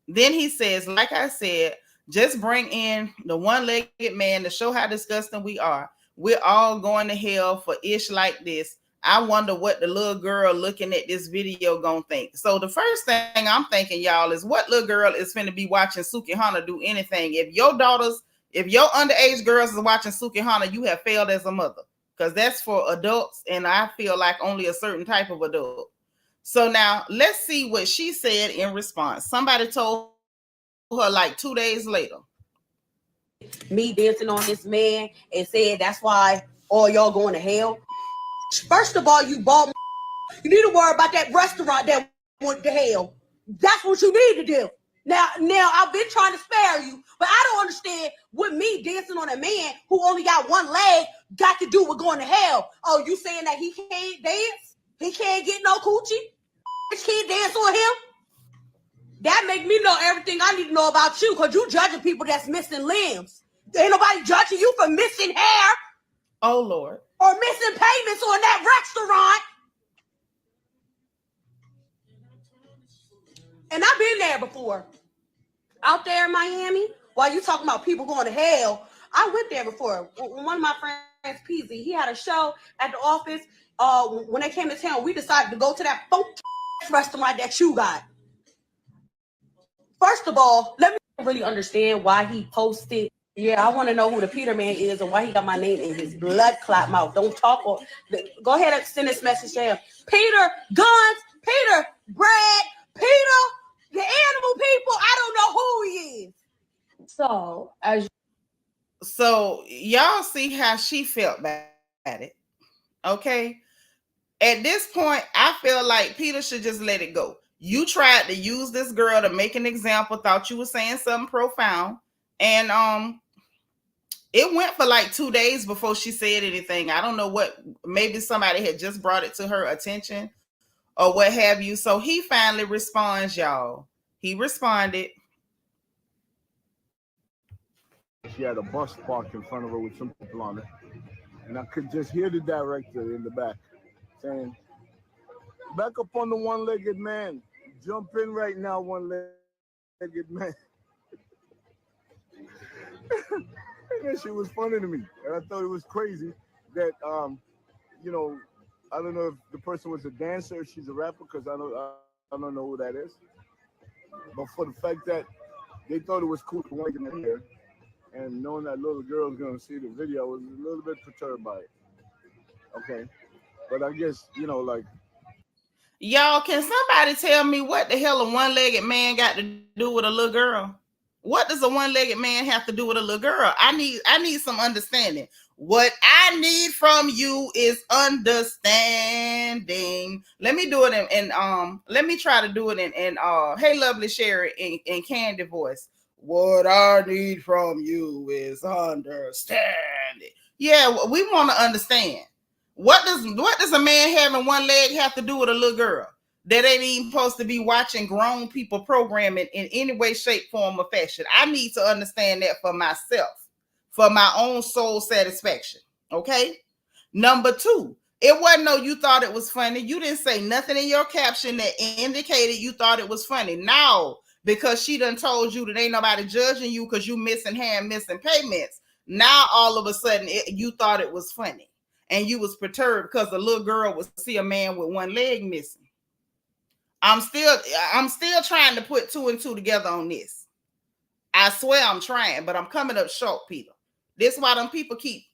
Then he says, like I said, just bring in the one-legged man to show how disgusting we are. We're all going to hell for ish like this. I wonder what the little girl looking at this video gonna think. So the first thing I'm thinking, y'all, is what little girl is finna be watching Sukihana do anything. If your underage girls is watching Sukihana, you have failed as a mother. Because that's for adults, and I feel like only a certain type of adult. So now let's see what she said in response. Somebody told her like 2 days later. Me dancing on this man and said that's why all y'all going to hell. First of all, you bought. You need to worry about that restaurant that went to hell. That's what you need to do. Now I've been trying to spare you, but I don't understand what me dancing on a man who only got one leg got to do with going to hell. Oh, you saying that he can't dance? He can't get no coochie? Bitch can't dance on him? That make me know everything I need to know about you, because you judging people that's missing limbs. Ain't nobody judging you for missing hair. Oh, Lord. Or missing payments on that restaurant. And I've been there before. Out there in Miami, while you talking about people going to hell, I went there before. One of my friends, Peasy, he had a show at the office. When they came to town, we decided to go to that funky restaurant that you got. First of all, let me really understand why he posted. Yeah, I want to know who the Peter man is and why he got my name in his blood clot mouth. Don't talk. Go ahead and send this message to him. Peter Guns, Peter Brad, Peter, the animal people. I don't know who he is. So y'all see how she felt about it. Okay. At this point, I feel like Peter should just let it go. You tried to use this girl to make an example, thought you were saying something profound, and it went for like 2 days before she said anything. I don't know what, maybe somebody had just brought it to her attention or what have you. So he finally responds, y'all. He responded. She had a bus parked in front of her with some people on it. And I could just hear the director in the back saying, back up on the one-legged man. Jump in right now, one-legged man. And that shit was funny to me. And I thought it was crazy that, you know, I don't know if the person was a dancer or she's a rapper, because I don't know who that is. But for the fact that they thought it was cool to want to get in there, and knowing that little girl's gonna see the video, I was a little bit perturbed by it. Okay. But I guess, you know, like, Y'all, can somebody tell me what the hell a one-legged man got to do with a little girl? What does a one-legged man have to do with a little girl? I need some understanding. What I need from you is understanding. Let me do it in let me try to do it in Hey Lovely Sherry in Candy voice. What I need from you is understanding. Yeah, we want to understand. What does a man having one leg have to do with a little girl that ain't even supposed to be watching grown people programming in any way, shape, form, or fashion? I need to understand that for myself, for my own soul satisfaction. Okay. Number 2, it wasn't no you thought it was funny. You didn't say nothing in your caption that indicated you thought it was funny. Now, because she done told you that ain't nobody judging you because you missing payments. Now all of a sudden you thought it was funny. And you was perturbed because the little girl would see a man with one leg missing. I'm still trying to put 2 and 2 together on this. I swear I'm trying, but I'm coming up short, Peter. This is why them people keep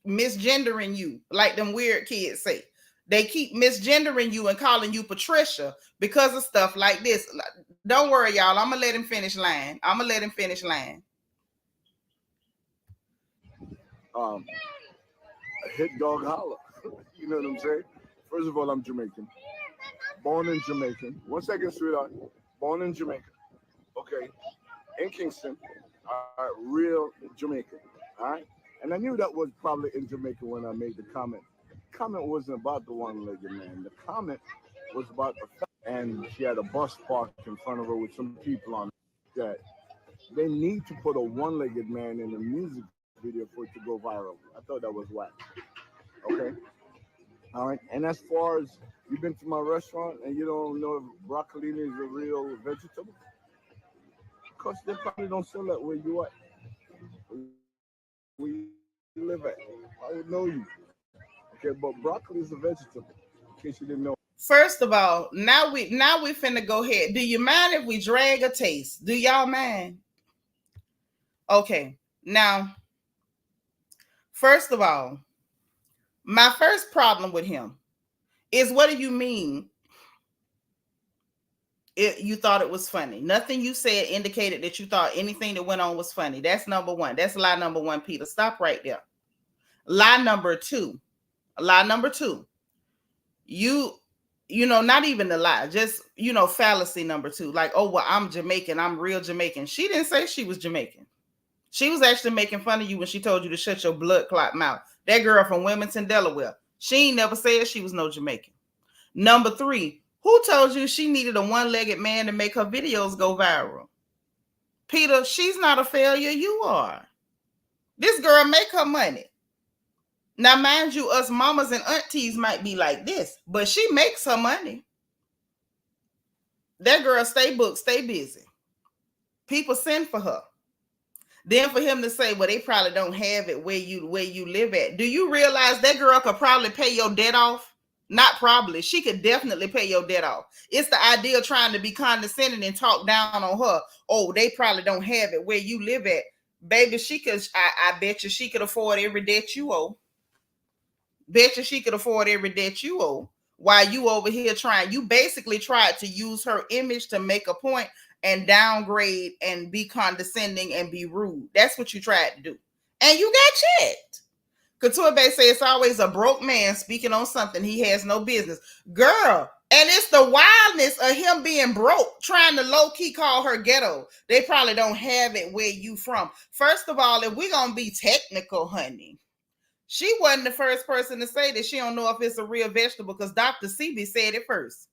misgendering you, like them weird kids say. They keep misgendering you and calling you Patricia because of stuff like this. Don't worry, y'all. I'm gonna let him finish line. hit dog holler. You know what I'm saying? First of all, I'm Jamaican. Born in Jamaica. 1 second, sweetheart. Born in Jamaica. Okay. In Kingston. All right. Real Jamaican. All right. And I knew that was probably in Jamaica when I made the comment. The comment wasn't about the one-legged man. The comment was about the fact, and she had a bus parked in front of her with some people on it, that they need to put a one-legged man in a music video for it to go viral. I thought that was whack. Okay. All right. And as far as you've been to my restaurant and you don't know if broccolini is a real vegetable, because they probably don't sell that where you at. Where you live at. I would know you. Okay, but broccoli is a vegetable. In case you didn't know. First of all, now we finna go ahead. Do you mind if we drag a taste? Do y'all mind? Okay. Now, first of all, my first problem with him is, what do you mean you thought it was funny? Nothing you said indicated that you thought anything that went on was funny. That's number 1. That's lie number 1, Peter. Stop right there. Lie number 2. You know, not even the lie, just, you know, fallacy number 2. Like, oh, well, I'm Jamaican. I'm real Jamaican. She didn't say she was Jamaican. She was actually making fun of you when she told you to shut your blood clot mouth. That girl from Wilmington, Delaware. She ain't never said she was no Jamaican. Number 3, who told you she needed a one-legged man to make her videos go viral? Peter, she's not a failure. You are. This girl make her money. Now, mind you, us mamas and aunties might be like this, but she makes her money. That girl stay booked, stay busy. People send for her. Then for him to say, well, they probably don't have it where you live at. Do you realize that girl could probably pay your debt off? Not probably. She could definitely pay your debt off. It's the idea of trying to be condescending and talk down on her. Oh, they probably don't have it where you live at. Baby, she could, I bet you she could afford every debt you owe. Bet you she could afford every debt you owe. While you over here trying, you basically tried to use her image to make a point and downgrade and be condescending and be rude. That's what you tried to do. And you got checked. Couture Bay say it's always a broke man speaking on something he has no business. Girl, and it's the wildness of him being broke, trying to low-key call her ghetto. They probably don't have it where you from. First of all, if we're going to be technical, honey, she wasn't the first person to say that she don't know if it's a real vegetable because Dr. Sebi said it first.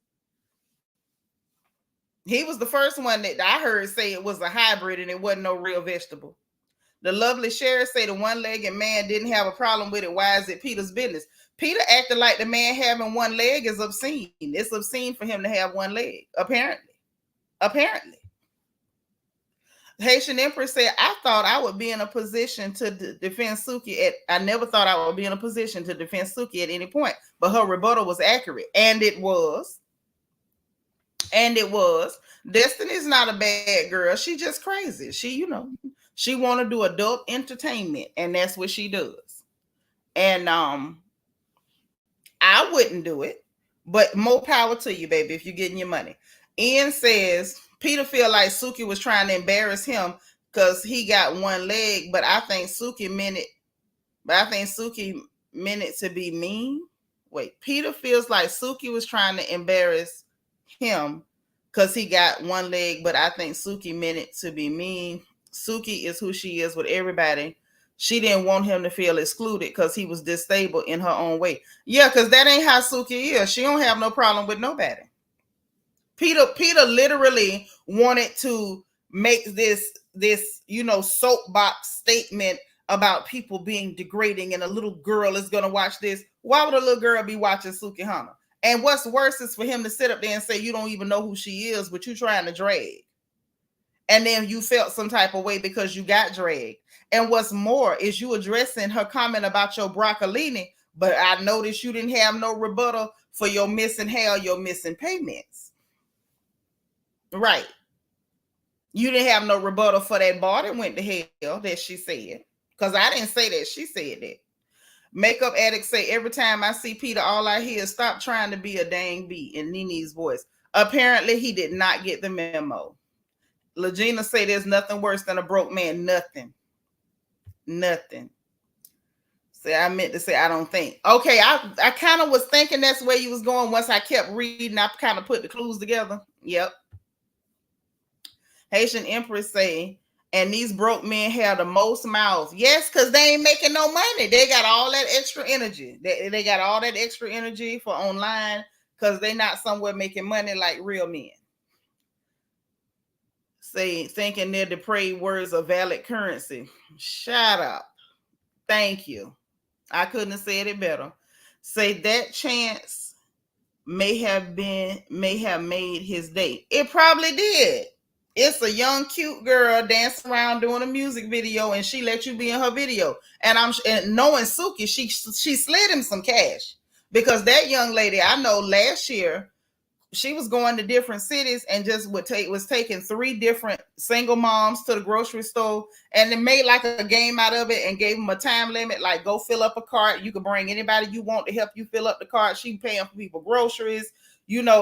He was the first one that I heard say it was a hybrid and it wasn't no real vegetable. The lovely sheriff say the one-legged man didn't have a problem with it. Why is it Peter's business? Peter acted like the man having one leg is obscene. It's obscene for him to have one leg, apparently. Haitian Empress said, I thought I would be in a position to defend Suki I never thought I would be in a position to defend Suki at any point, but her rebuttal was accurate. And it was. Destiny's not a bad girl. She just crazy. She want to do adult entertainment, and that's what she does. And I wouldn't do it, but more power to you, baby, if you're getting your money. Ian says Peter feel like Suki was trying to embarrass him because he got one leg, but I think Suki meant it to be mean. Wait, Peter feels like Suki was trying to embarrass him because he got one leg, but I think Suki meant it to be mean. Suki is who she is with everybody. She didn't want him to feel excluded because he was disabled in her own way. Yeah, because that ain't how Suki is. She don't have no problem with nobody. Peter literally wanted to make this soapbox statement about people being degrading and a little girl is going to watch this. Why would a little girl be watching Sukihana? And what's worse is for him to sit up there and say you don't even know who she is, but you're trying to drag. And then you felt some type of way because you got dragged. And what's more is you addressing her comment about your broccolini, but I noticed you didn't have no rebuttal for your missing hair, your missing payments. Right. You didn't have no rebuttal for that bar that went to hell that she said. Because I didn't say that. She said that. Makeup addict say, every time I see Peter, all I hear is stop trying to be a dang bee in Nene's voice. Apparently, he did not get the memo. Legina say there's nothing worse than a broke man. Nothing. Say, I meant to say, I don't think. Okay, I kind of was thinking that's where you was going. Once I kept reading, I kind of put the clues together. Yep. Haitian Empress say, and these broke men have the most mouths. Yes, because they ain't making no money. They got all that extra energy. They got all that extra energy for online because they not somewhere making money like real men. Say, thinking their depraved words are valid currency. Shut up. Thank you. I couldn't have said it better. Say that chance may have made his day. It probably did. It's a young, cute girl dancing around doing a music video, and she let you be in her video. And knowing Suki, she slid him some cash because that young lady I know last year, she was going to different cities and just was taking 3 different single moms to the grocery store, and they made like a game out of it and gave them a time limit, like go fill up a cart. You can bring anybody you want to help you fill up the cart. She paying for people groceries.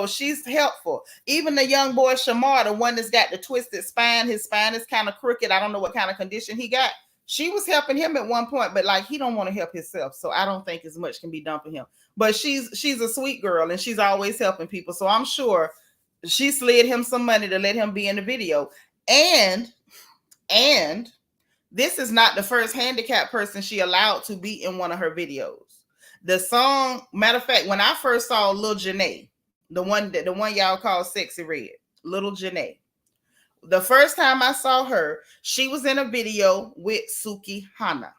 She's helpful. Even the young boy Shamar, the one that's got the twisted spine, his spine is kind of crooked. I don't know what kind of condition he got. She was helping him at one point, but like he don't want to help himself. So I don't think as much can be done for him. But she's a sweet girl and she's always helping people. So I'm sure she slid him some money to let him be in the video. And this is not the first handicapped person she allowed to be in one of her videos. The song, matter of fact, when I first saw Lil Janae, the one y'all call Sexy Red, Little Janae. The first time I saw her, she was in a video with Sukihana.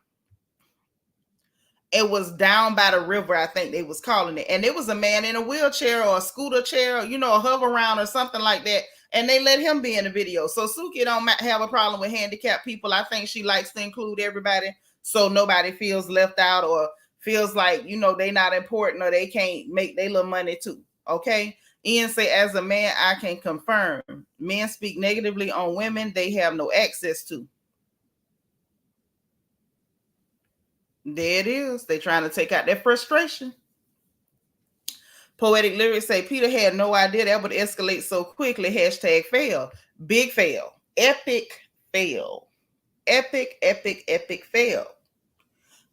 It was down by the river, I think they was calling it. And it was a man in a wheelchair or a scooter chair, a hover around or something like that. And they let him be in the video. So Suki don't have a problem with handicapped people. I think she likes to include everybody so nobody feels left out or feels like, they not important or they can't make their little money too. Okay? Ian say, as a man, I can confirm. Men speak negatively on women they have no access to. There it is. They trying to take out their frustration. Poetic Lyrics say, Peter had no idea that would escalate so quickly. #fail. Big fail. Epic fail. Epic fail.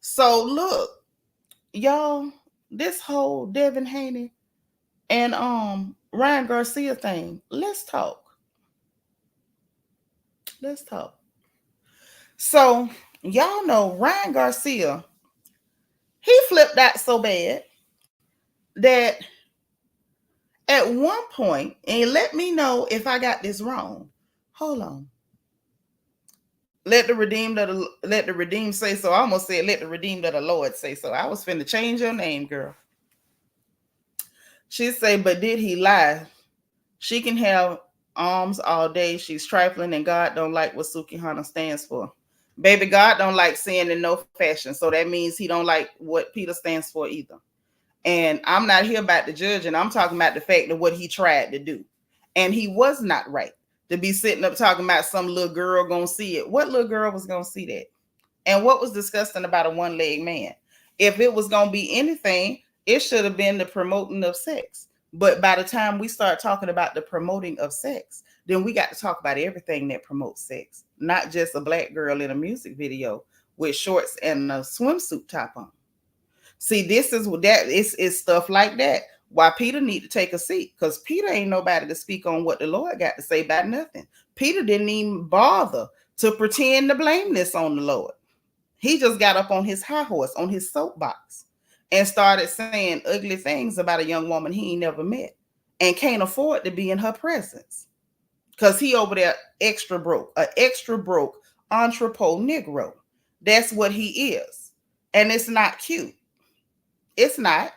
So look, y'all, this whole Devin Haney and Ryan Garcia thing. Let's talk. Let's talk. So y'all know Ryan Garcia, he flipped out so bad that at one point, and let me know if I got this wrong. Hold on. Let the redeemed say so. I almost said let the redeemed of the Lord say so. I was finna change your name, girl. She say, but did he lie? She can have arms all day. She's trifling, and God don't like what Sukihana stands for. Baby, God don't like sin in no fashion. So that means he don't like what Peter stands for either. And I'm not here about the judge, and I'm talking about the fact of what he tried to do. And he was not right to be sitting up talking about some little girl gonna see it. What little girl was gonna see that? And what was disgusting about a one-legged man? If it was gonna be anything, it should have been the promoting of sex. But by the time we start talking about the promoting of sex, then we got to talk about everything that promotes sex, not just a black girl in a music video with shorts and a swimsuit top on. See, this is what that is stuff like that. Why Peter need to take a seat, because Peter ain't nobody to speak on what the Lord got to say about nothing. Peter didn't even bother to pretend to blame this on the Lord. He just got up on his high horse, on his soapbox, and started saying ugly things about a young woman he ain't never met and can't afford to be in her presence. Because he over there extra broke, an extra broke entrepot Negro. That's what he is. And it's not cute. It's not.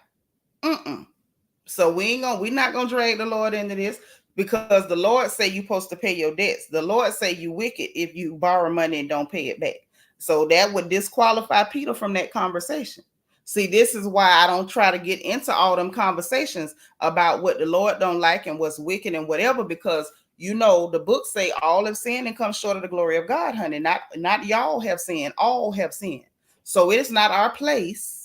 So we're not gonna drag the Lord into this, because the Lord say you're supposed to pay your debts. The Lord say you wicked if you borrow money and don't pay it back. So that would disqualify Peter from that conversation. See, this is why I don't try to get into all them conversations about what the Lord don't like and what's wicked and whatever, because you know the book say all have sinned and come short of the glory of God, honey. Not y'all have sinned, all have sinned. So it's not our place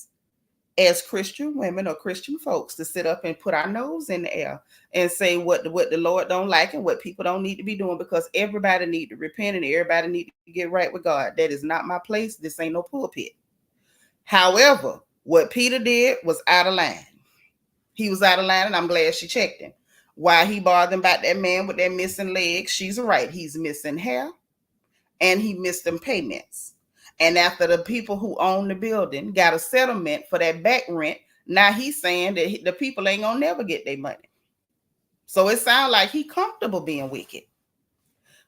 as Christian women or Christian folks to sit up and put our nose in the air and say what the Lord don't like and what people don't need to be doing, because everybody need to repent and everybody need to get right with God. That is not my place. This ain't no pulpit. However, what Peter did was out of line. He was out of line, and I'm glad she checked him. Why he bothered about that man with that missing leg? She's right. He's missing hair, and he missed them payments. And after the people who own the building got a settlement for that back rent, now he's saying that the people ain't gonna never get their money. So it sounds like he comfortable being wicked.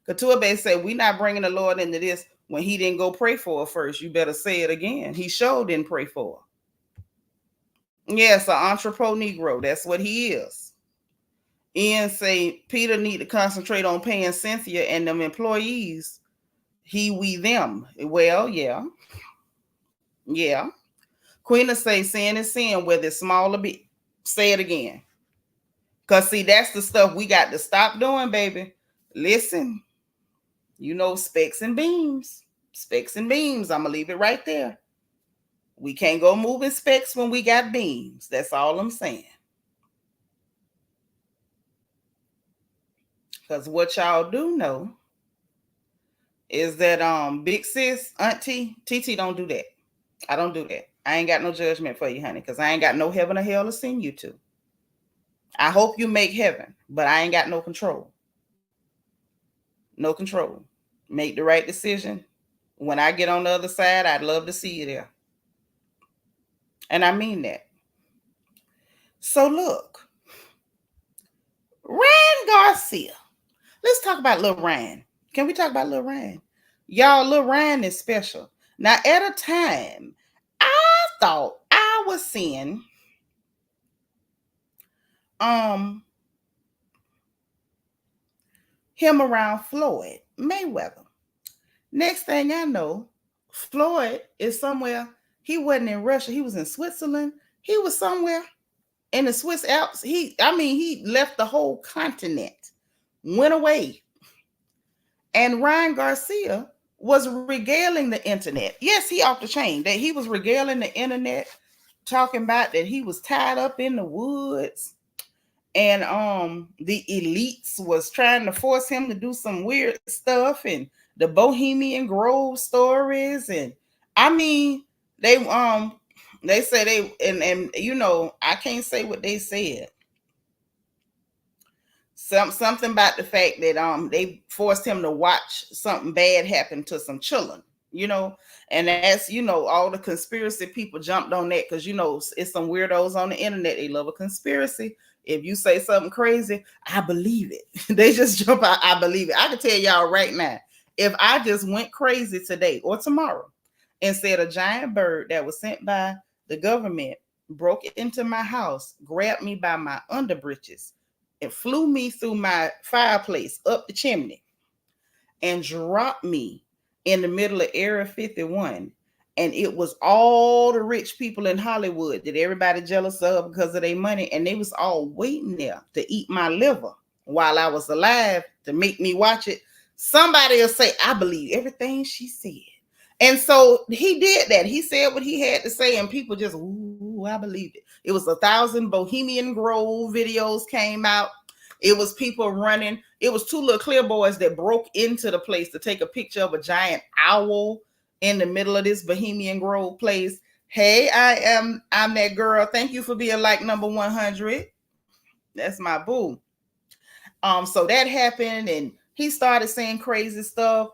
Katuabe said, we not bringing the Lord into this when he didn't go pray for her first. You better say it again. He sure didn't pray for her. Yes, an entrepot Negro. That's what he is. Ian say Peter need to concentrate on paying Cynthia and them employees. He, we, them. Well, yeah. Yeah. Queen will say sin is sin, whether it's small or big. Say it again. Because, see, that's the stuff we got to stop doing, baby. Listen, you know, specs and beams. Specs and beams. I'm going to leave it right there. We can't go moving specs when we got beams. That's all I'm saying. Because what y'all do know is that big sis, auntie, TT don't do that. I don't do that. I ain't got no judgment for you, honey, because I ain't got no heaven or hell to send you to. I hope you make heaven, but I ain't got no control. No control. Make the right decision. When I get on the other side, I'd love to see you there. And I mean that. So look, Ryan Garcia. Let's talk about Lil Ryan. Can we talk about Lil Ryan? Y'all, Lil Ryan is special. Now, at a time, I thought I was seeing him around Floyd Mayweather. Next thing I know, Floyd is somewhere. He wasn't in Russia. He was in Switzerland. He was somewhere in the Swiss Alps. He left the whole continent, went away. And Ryan Garcia was regaling the internet. Yes, he off the chain. That he was regaling the internet, talking about that he was tied up in the woods, and the elites was trying to force him to do some weird stuff, and the Bohemian Grove stories. And I mean, They say they and you know, I can't say what they said. Something about the fact that they forced him to watch something bad happen to some children, you know, and that's, you know, all the conspiracy people jumped on that because, you know, it's some weirdos on the internet. They love a conspiracy. If you say something crazy, I believe it. They just jump out. I believe it. I can tell y'all right now, if I just went crazy today or tomorrow and said a giant bird that was sent by the government broke into my house, grabbed me by my underbritches, and flew me through my fireplace up the chimney and dropped me in the middle of Area 51. And it was all the rich people in Hollywood that everybody jealous of because of their money. And they was all waiting there to eat my liver while I was alive to make me watch it. Somebody will say, I believe everything she said. And so he did that. He said what he had to say, and people just, ooh, I believed it. It was 1,000 Bohemian Grove videos came out. It was people running. It was two little clear boys that broke into the place to take a picture of a giant owl in the middle of this Bohemian Grove place. Hey, I'm that girl. Thank you for being like number 100. That's my boo. So that happened, and he started saying crazy stuff.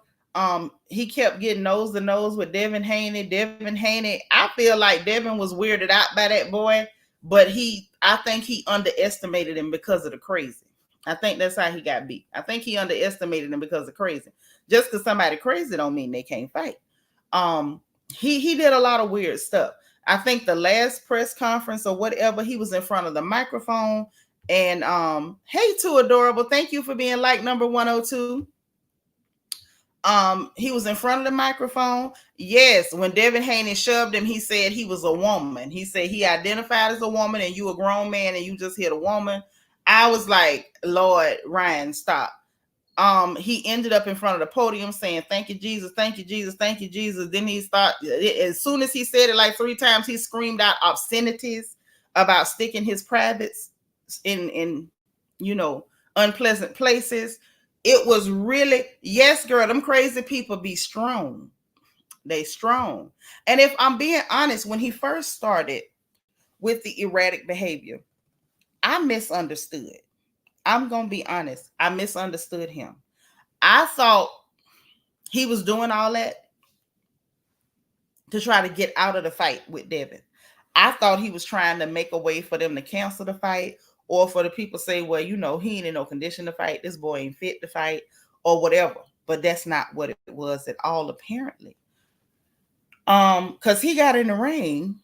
He kept getting nose to nose with Devin Haney. Devin Haney, I feel like Devin was weirded out by that boy, but I think he underestimated him because of the crazy. I think that's how he got beat. I think he underestimated him because of crazy. Just because somebody crazy don't mean they can't fight. He did a lot of weird stuff. I think the last press conference or whatever, he was in front of the microphone and hey, Too Adorable, thank you for being like number 102. He was in front of the microphone. Yes, when Devin Haney shoved him, he said he was a woman. He said he identified as a woman and you a grown man and you just hit a woman. I was like, Lord, Ryan, stop. He ended up in front of the podium saying, thank you, Jesus, thank you, Jesus, thank you, Jesus. Then he started, as soon as he said it like 3 times, he screamed out obscenities about sticking his privates in you know, unpleasant places. It was really, yes, girl, them crazy people be strong. They strong. And if I'm being honest, when he first started with the erratic behavior, I misunderstood. I'm going to be honest. I misunderstood him. I thought he was doing all that to try to get out of the fight with Devin. I thought he was trying to make a way for them to cancel the fight, or for the people say, well, you know, he ain't in no condition to fight. This boy ain't fit to fight or whatever. But that's not what it was at all, apparently. Because he got in the ring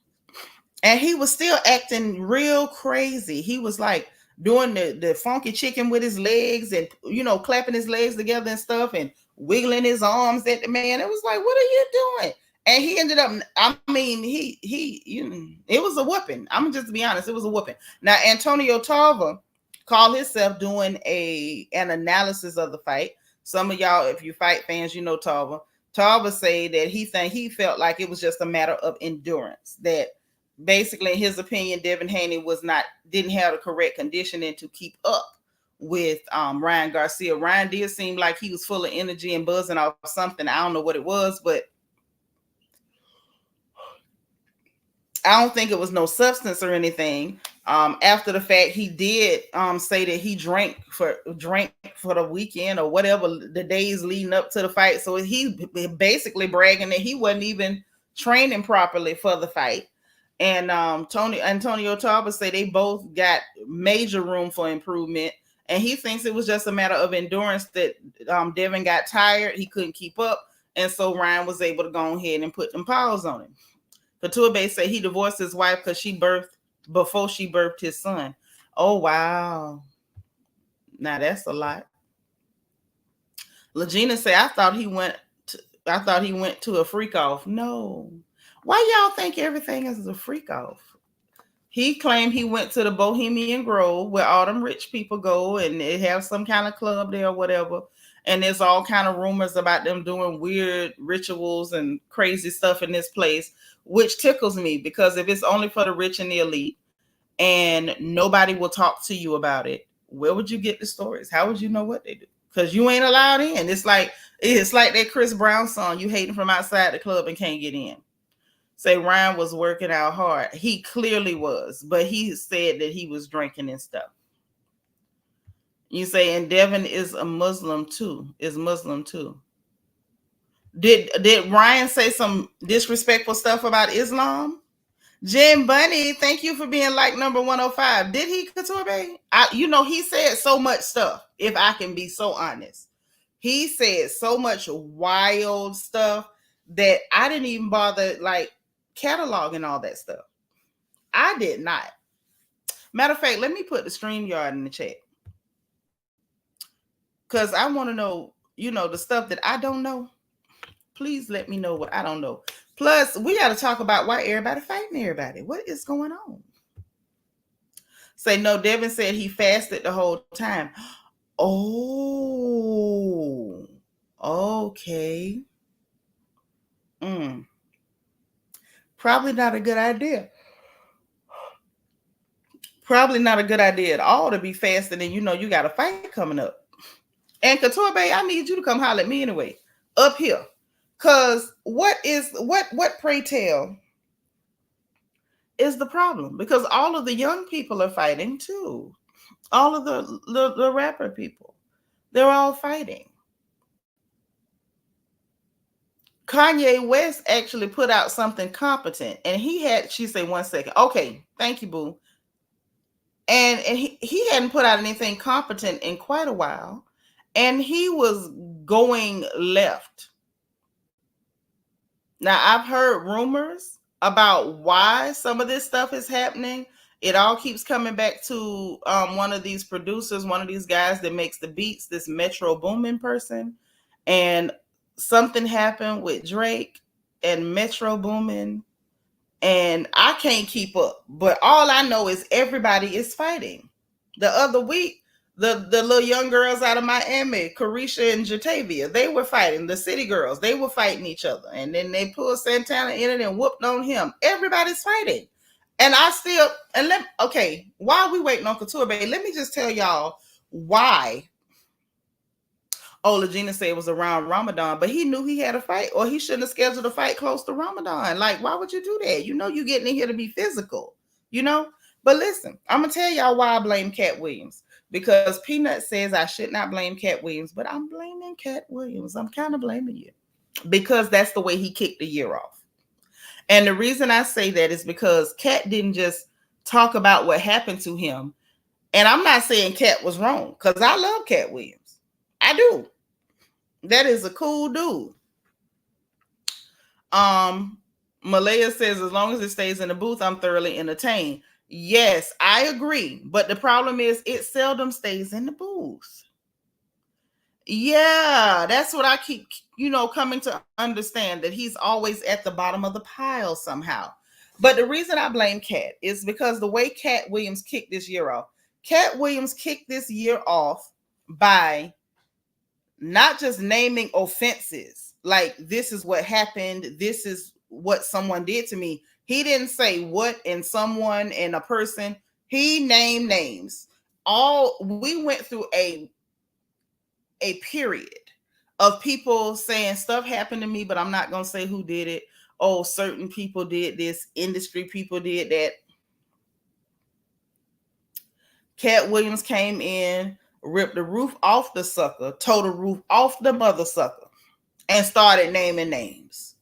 and he was still acting real crazy. He was like doing the funky chicken with his legs and, you know, clapping his legs together and stuff and wiggling his arms at the man. It was like, what are you doing? And he ended up, I mean, you know, it was a whooping. I'm just to be honest, it was a whooping. Now, Antonio Tarver called himself doing an analysis of the fight. Some of y'all, if you fight fans, you know Tarver. Tarver say that he felt like it was just a matter of endurance. That basically, in his opinion, Devin Haney didn't have the correct conditioning to keep up with Ryan Garcia. Ryan did seem like he was full of energy and buzzing off something. I don't know what it was, but I don't think it was no substance or anything. After the fact, he did say that he drank for the weekend or whatever, the days leading up to the fight. So he basically bragging that he wasn't even training properly for the fight. And Antonio Tarver say they both got major room for improvement. And he thinks it was just a matter of endurance that Devin got tired. He couldn't keep up. And so Ryan was able to go ahead and put them paws on him. Couture said he divorced his wife because before she birthed his son. Oh, wow. Now that's a lot. Legina said, I thought he went to a freak off. No. Why y'all think everything is a freak off? He claimed he went to the Bohemian Grove where all them rich people go and they have some kind of club there or whatever. And there's all kind of rumors about them doing weird rituals and crazy stuff in this place, which tickles me because if it's only for the rich and the elite and nobody will talk to you about it, where would you get the stories? How would you know what they do? Because you ain't allowed in. It's like that Chris Brown song, you hating from outside the club and can't get in. Say Ryan was working out hard. He clearly was, but he said that he was drinking and stuff. You say, and Devin is a Muslim too. Is Muslim too. Did Ryan say some disrespectful stuff about Islam? Jim Bunny, thank you for being like number 105. Did he, Couture Bay? He said so much stuff, if I can be so honest. He said so much wild stuff that I didn't even bother like cataloging all that stuff. I did not. Matter of fact, let me put the StreamYard in the chat. Because I want to know, the stuff that I don't know. Please let me know what I don't know. Plus, we got to talk about why everybody fighting everybody. What is going on? Say, no, Devin said he fasted the whole time. Oh, okay. Probably not a good idea. Probably not a good idea at all to be fasting and you got a fight coming up. And Couture Bay, I need you to come holler at me anyway. Up here. Because what pray tell is the problem? Because all of the young people are fighting too. All of the rapper people. They're all fighting. Kanye West actually put out something competent. And she said 1 second. Okay, thank you, boo. And he hadn't put out anything competent in quite a while. And he was going left. Now, I've heard rumors about why some of this stuff is happening. It all keeps coming back to one of these producers, one of these guys that makes the beats, this Metro Boomin person. And something happened with Drake and Metro Boomin. And I can't keep up. But all I know is everybody is fighting. The other week, the little young girls out of Miami, Carisha and Jatavia, they were fighting. The city girls, they were fighting each other. And then they pulled Santana in it and whooped on him. Everybody's fighting. And while we waiting on Couture Bay, let me just tell y'all why. Oh, Legina said it was around Ramadan, but he knew he had a fight, or he shouldn't have scheduled a fight close to Ramadan. Like, why would you do that? You're getting in here to be physical, But listen, I'm going to tell y'all why I blame Katt Williams. Because Peanut says I should not blame Katt Williams, but I'm blaming Katt Williams. I'm kind of blaming you. Because that's the way he kicked the year off. And the reason I say that is because Katt didn't just talk about what happened to him. And I'm not saying Katt was wrong, because I love Katt Williams. I do. That is a cool dude. Malaya says, as long as it stays in the booth, I'm thoroughly entertained. Yes, I agree. But the problem is it seldom stays in the booth. Yeah, that's what I keep, coming to understand, that he's always at the bottom of the pile somehow. But the reason I blame Katt is because the way Katt Williams kicked this year off. Katt Williams kicked this year off by not just naming offenses, like this is what happened, this is what someone did to me. He didn't say what and someone and a person. He named names. We went through a period of people saying stuff happened to me, but I'm not going to say who did it. Oh, certain people did this. Industry people did that. Katt Williams came in, ripped the roof off the sucker, tore the roof off the mother sucker, and started naming names.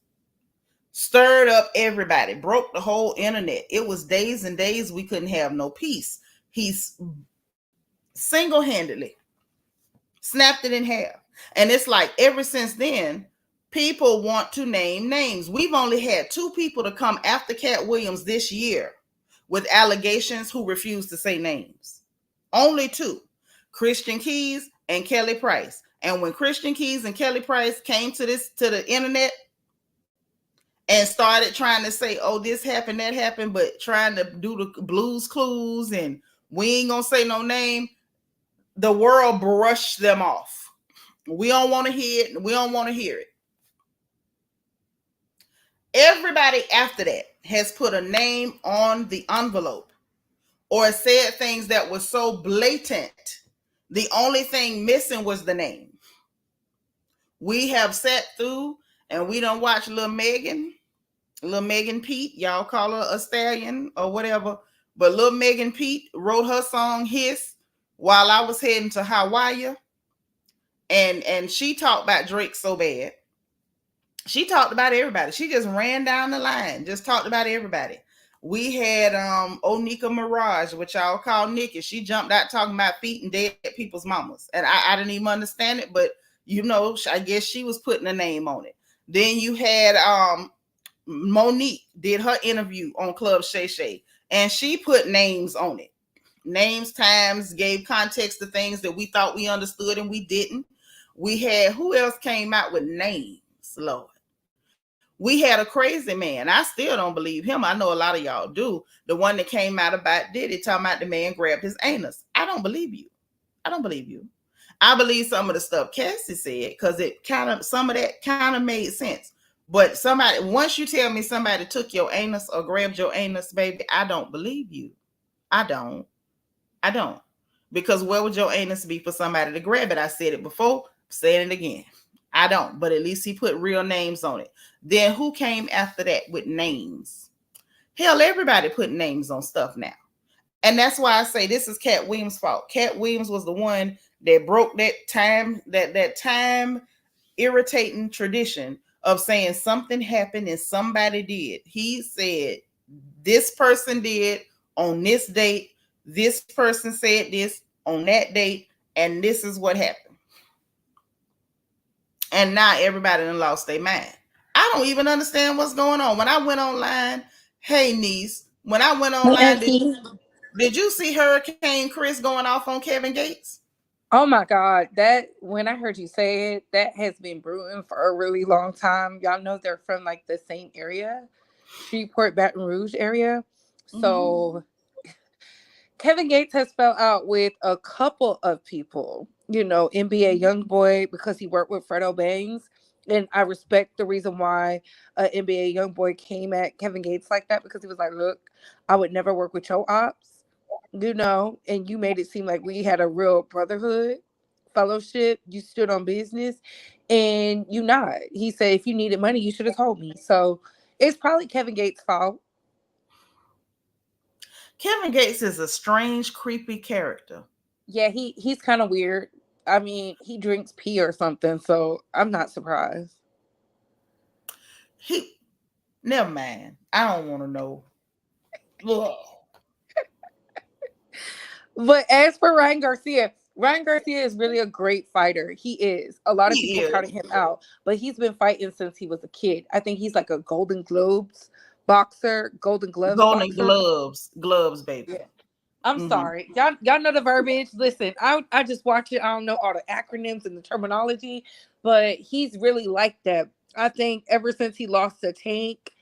Stirred up everybody, broke the whole internet. It was days and days we couldn't have no peace. He's single-handedly snapped it in half. And it's like ever since then, people want to name names. We've only had 2 people to come after Katt Williams this year with allegations who refuse to say names. Only 2, Christian Keys and Kelly Price. And when Christian Keys and Kelly Price came to the internet and started trying to say, oh, this happened, that happened, but trying to do the Blues Clues and we ain't gonna say no name, the world brushed them off. We don't want to hear it. We don't want to hear it. Everybody after that has put a name on the envelope or said things that were so blatant. The only thing missing was the name. We have sat through and we don't watch Lil Megan. Little Megan Pete, y'all call her a stallion or whatever. But little Megan Pete wrote her song Hiss while I was heading to Hawaii. And she talked about Drake so bad. She talked about everybody. She just ran down the line, just talked about everybody. We had Onika Mirage, which y'all call Nikki. She jumped out talking about feet and dead people's mamas. And I didn't even understand it, but you know, I guess she was putting a name on it. Then you had Monique did her interview on Club Shay Shay, and she put names on it. Names, times, gave context to things that we thought we understood and we didn't. We had, who else came out with names, Lord? We had a crazy man. I still don't believe him. I know a lot of y'all do. The one that came out about Diddy talking about the man grabbed his anus. I don't believe you. I don't believe you. I believe some of the stuff Cassie said because it kind of, some of that kind of made sense. But somebody, once you tell me somebody took your anus or grabbed your anus, baby, I don't believe you. I don't. Because where would your anus be for somebody to grab it? I said it before, I'm saying it again. I don't, but at least he put real names on it. Then who came after that with names? Hell, everybody put names on stuff now. And that's why I say this is Katt Williams' fault. Katt Williams was the one that broke that time irritating tradition of saying something happened and somebody did. He said this person did on this date, this person said this on that date, and this is what happened. And now everybody done lost their mind. I don't even understand what's going on. When I went online, hey niece, when I went online, did you see Hurricane Chris going off on Kevin Gates? Oh my God, that when I heard you say it, that has been brewing for a really long time. Y'all know they're from like the same area, Shreveport, Baton Rouge area. So Kevin Gates has fell out with a couple of people, you know, NBA YoungBoy because he worked with Fredo Bangs. And I respect the reason why NBA YoungBoy came at Kevin Gates like that because he was like, look, I would never work with your ops, you know, and you made it seem like we had a real brotherhood, fellowship. You stood on business and you not. He said, if you needed money, you should have told me. So it's probably Kevin Gates' fault. Kevin Gates is a strange, creepy character. Yeah, he's kind of weird. I mean, he drinks pee or something, so I'm not surprised. Never mind. I don't want to know. But as for Ryan Garcia is really a great fighter. He is. A lot of people counted him out, but he's been fighting since he was a kid. I think he's like a Golden Globes boxer, Golden Gloves boxer. Gloves, baby. Yeah. I'm sorry. Y'all know the verbiage. Listen, I just watch it. I don't know all the acronyms and the terminology, but he's really like that. I think ever since he lost to Tank,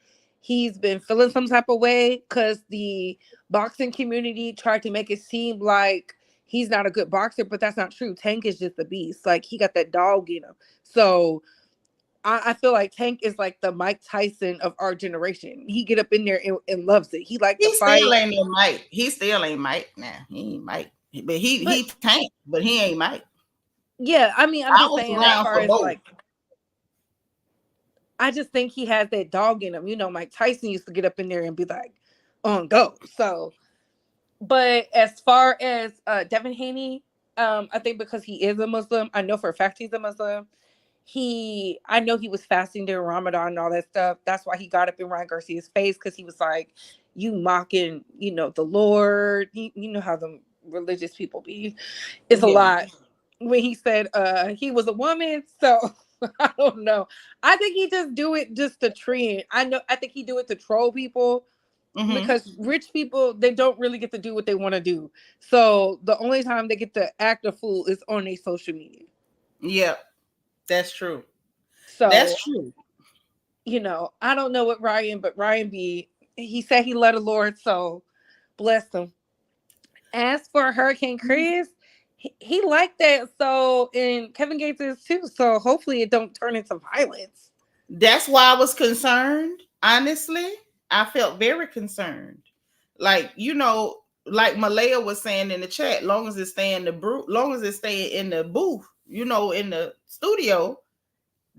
he's been feeling some type of way because the boxing community tried to make it seem like he's not a good boxer, but that's not true. Tank is just a beast. Like, he got that dog in him. So I feel like Tank is like the Mike Tyson of our generation. He get up in there and loves it. He like to fight. Still ain't Mike. He still ain't Mike. Nah, he ain't Mike. But he Tank, but he ain't Mike. Yeah, I mean, I'm just saying as far as like, I just think he has that dog in him. You know, Mike Tyson used to get up in there and be like, on go. So, but as far as Devin Haney, I think because he is a Muslim, I know for a fact he's a Muslim. I know he was fasting during Ramadan and all that stuff. That's why he got up in Ryan Garcia's face because he was like, you mocking, you know, the Lord. You know how the religious people be. It's a lot. When he said he was a woman. So I don't know. I think he just do it just to trend. I think he do it to troll people because rich people, they don't really get to do what they want to do. So the only time they get to act a fool is on their social media. Yep. That's true. So that's true. You know, I don't know what Ryan, but Ryan he said he let the Lord, so bless him. As for Hurricane Chris, he liked that. So, and Kevin Gates is too. So hopefully it don't turn into violence. That's why I was concerned. Honestly, I felt very concerned. Like, you know, like Malaya was saying in the chat, long as it stay in the booth, you know, in the studio,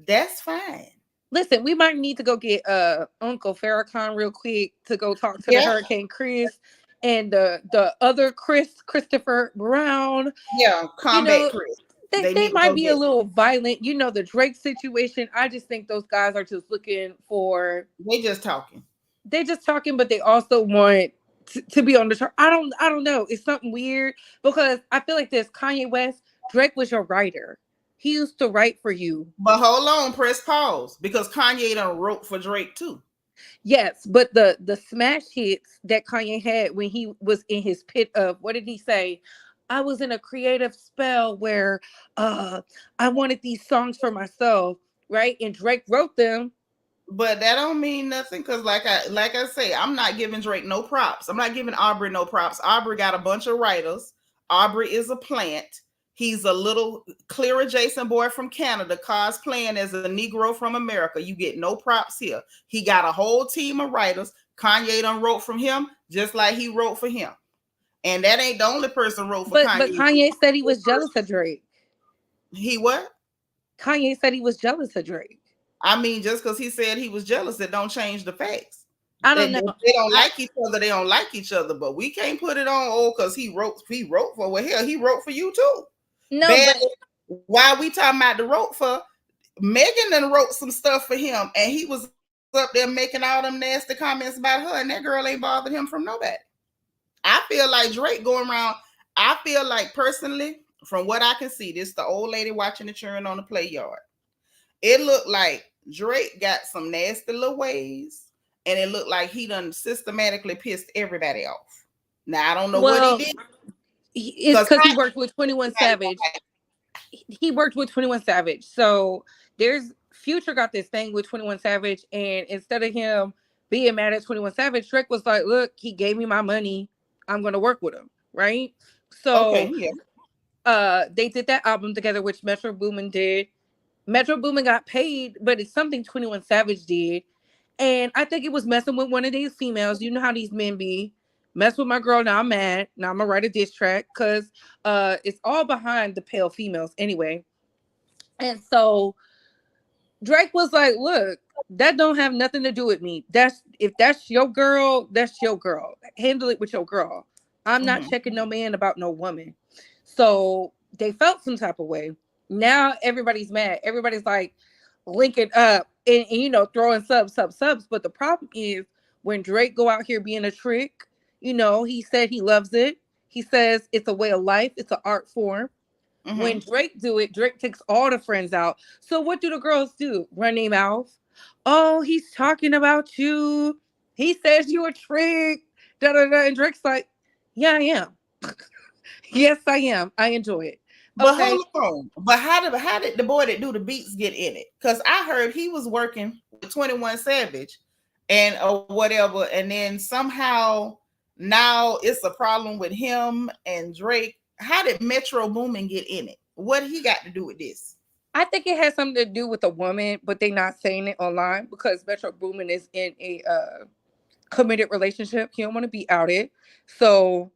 that's fine. Listen, we might need to go get Uncle Farrakhan real quick to go talk to the Yeah, Hurricane Chris and the other Christopher Brown. yeah. You Combat know, Chris. they, They they need to might go be a get. little violent. You know, the Drake situation. I just think those guys are just looking for They just talking. they just talking, but they also want to be on the chart. I don't know. It's something weird because I feel like this Kanye West, Drake was your writer. He used to write for you. But hold on, press pause because Kanye done wrote for Drake too. Yes, but the smash hits that Kanye had when he was in his pit of what did he say? I was in a creative spell where uh I wanted these songs for myself, right? And Drake wrote them. But that don't mean nothing because like I say, I'm not giving Drake no props. I'm not giving Aubrey no props. Aubrey got a bunch of writers. Aubrey is a plant. He's a little clear adjacent boy from Canada cosplaying as a Negro from America. You get no props here. He got a whole team of writers. Kanye done wrote from him just like he wrote for him. And that ain't the only person wrote for But Kanye. Kanye said he was jealous of Drake. He what? Kanye said he was jealous of Drake. I mean, just because he said he was jealous, it don't change the facts. I don't know. They don't like each other. They don't like each other. But we can't put it on because he wrote for well, hell, he wrote for you too. No, Bad, but while we talking about the wrote for, Megan done wrote some stuff for him, and he was up there making all them nasty comments about her, and that girl ain't bothered him from nobody. I feel like Drake going around. I feel like personally, from what I can see, this the old lady watching the children on the play yard. It looked like Drake got some nasty little ways, and it looked like he done systematically pissed everybody off. Now I don't know what he did. it's because he worked with 21 Savage. He worked with 21 Savage. So there's Future got this thing with 21 Savage, and instead of him being mad at 21 Savage, Drake was like, "Look, he gave me my money. I'm gonna work with him." Right? Okay, So yeah. they did that album together, which Metro Boomin did. Metro Boomin got paid, but it's something 21 Savage did. And I think it was messing with one of these females. You know how these men be. Mess with my girl, now I'm mad. Now I'm gonna write a diss track because it's all behind the pale females anyway. And so Drake was like, look, that don't have nothing to do with me. If that's your girl, that's your girl. Handle it with your girl. I'm not checking no man about no woman. So they felt some type of way. Now everybody's mad. Everybody's like linking up and you know, throwing subs. But the problem is when Drake go out here being a trick, you know, he said he loves it. He says it's a way of life. It's an art form. When Drake do it, Drake takes all the friends out. So what do the girls do? Run their mouth. Oh, he's talking about you. He says you a trick. Da, da, da. And Drake's like, yeah, I am. Yes, I am. I enjoy it. But Okay. hold on. But how did the boy that do the beats get in it? Because I heard he was working with 21 Savage and or whatever, and then somehow now it's a problem with him and Drake. How did Metro Boomin get in it? What he got to do with this? I think it has something to do with a woman, but they're not saying it online because Metro Boomin is in a committed relationship. He don't want to be outed. So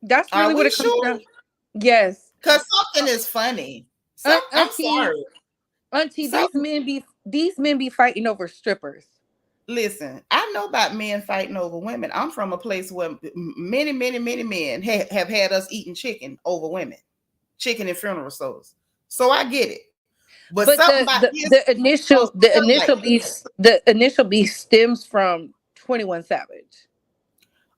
that's really what it comes down. Yes. Because something is funny. I'm sorry. Auntie, these men be fighting over strippers. Listen, I know about men fighting over women. I'm from a place where many men have had us eating chicken over women, chicken and funeral souls. So I get it. But something about the initial beef stems from 21 Savage.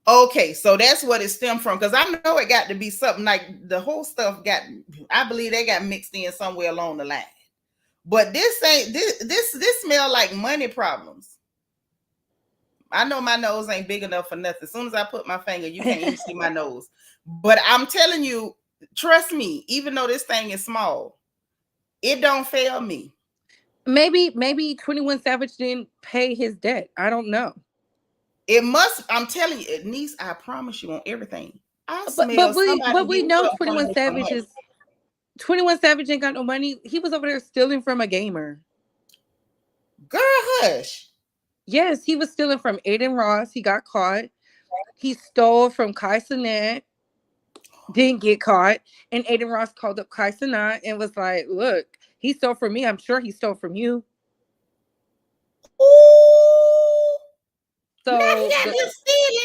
Okay, so that's what it stemmed from. Because I know it got to be something like the whole stuff got. I believe they got mixed in somewhere along the line. But this ain't this smell like money problems. I know my nose ain't big enough for nothing. As soon as I put my finger, you can't even see my nose. But I'm telling you, trust me, even though this thing is small, it don't fail me. Maybe 21 Savage didn't pay his debt. I don't know. It must. I'm telling you, niece. I promise you on everything. But we know 21 Savage is 21 Savage ain't got no money. He was over there stealing from a gamer. Girl, hush. Yes, he was stealing from Aiden Ross. He got caught. He stole from Kai Cenat. Didn't get caught. And Aiden Ross called up Kai Cenat and was like, look, he stole from me. I'm sure he stole from you. Ooh. Now he So got this stealing.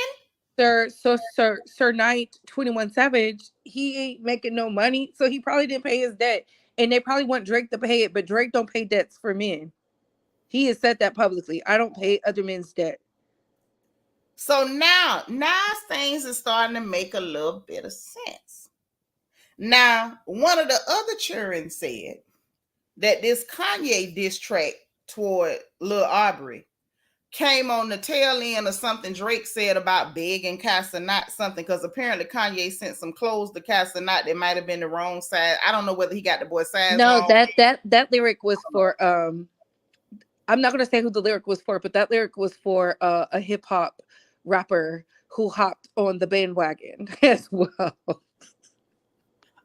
Sir Knight 21 Savage, he ain't making no money, so he probably didn't pay his debt, and they probably want Drake to pay it, but Drake don't pay debts for men. He has said that publicly. I don't pay other men's debt. So now things are starting to make a little bit of sense. Now, one of the other children said that this Kanye diss track toward Lil Aubrey came on the tail end of something Drake said about begging Casanat something, because apparently Kanye sent some clothes to Casanat that might have been the wrong size. I don't know whether he got the boy size No, wrong. that lyric was for I'm not gonna say who the lyric was for, but that lyric was for a hip hop rapper who hopped on the bandwagon as well.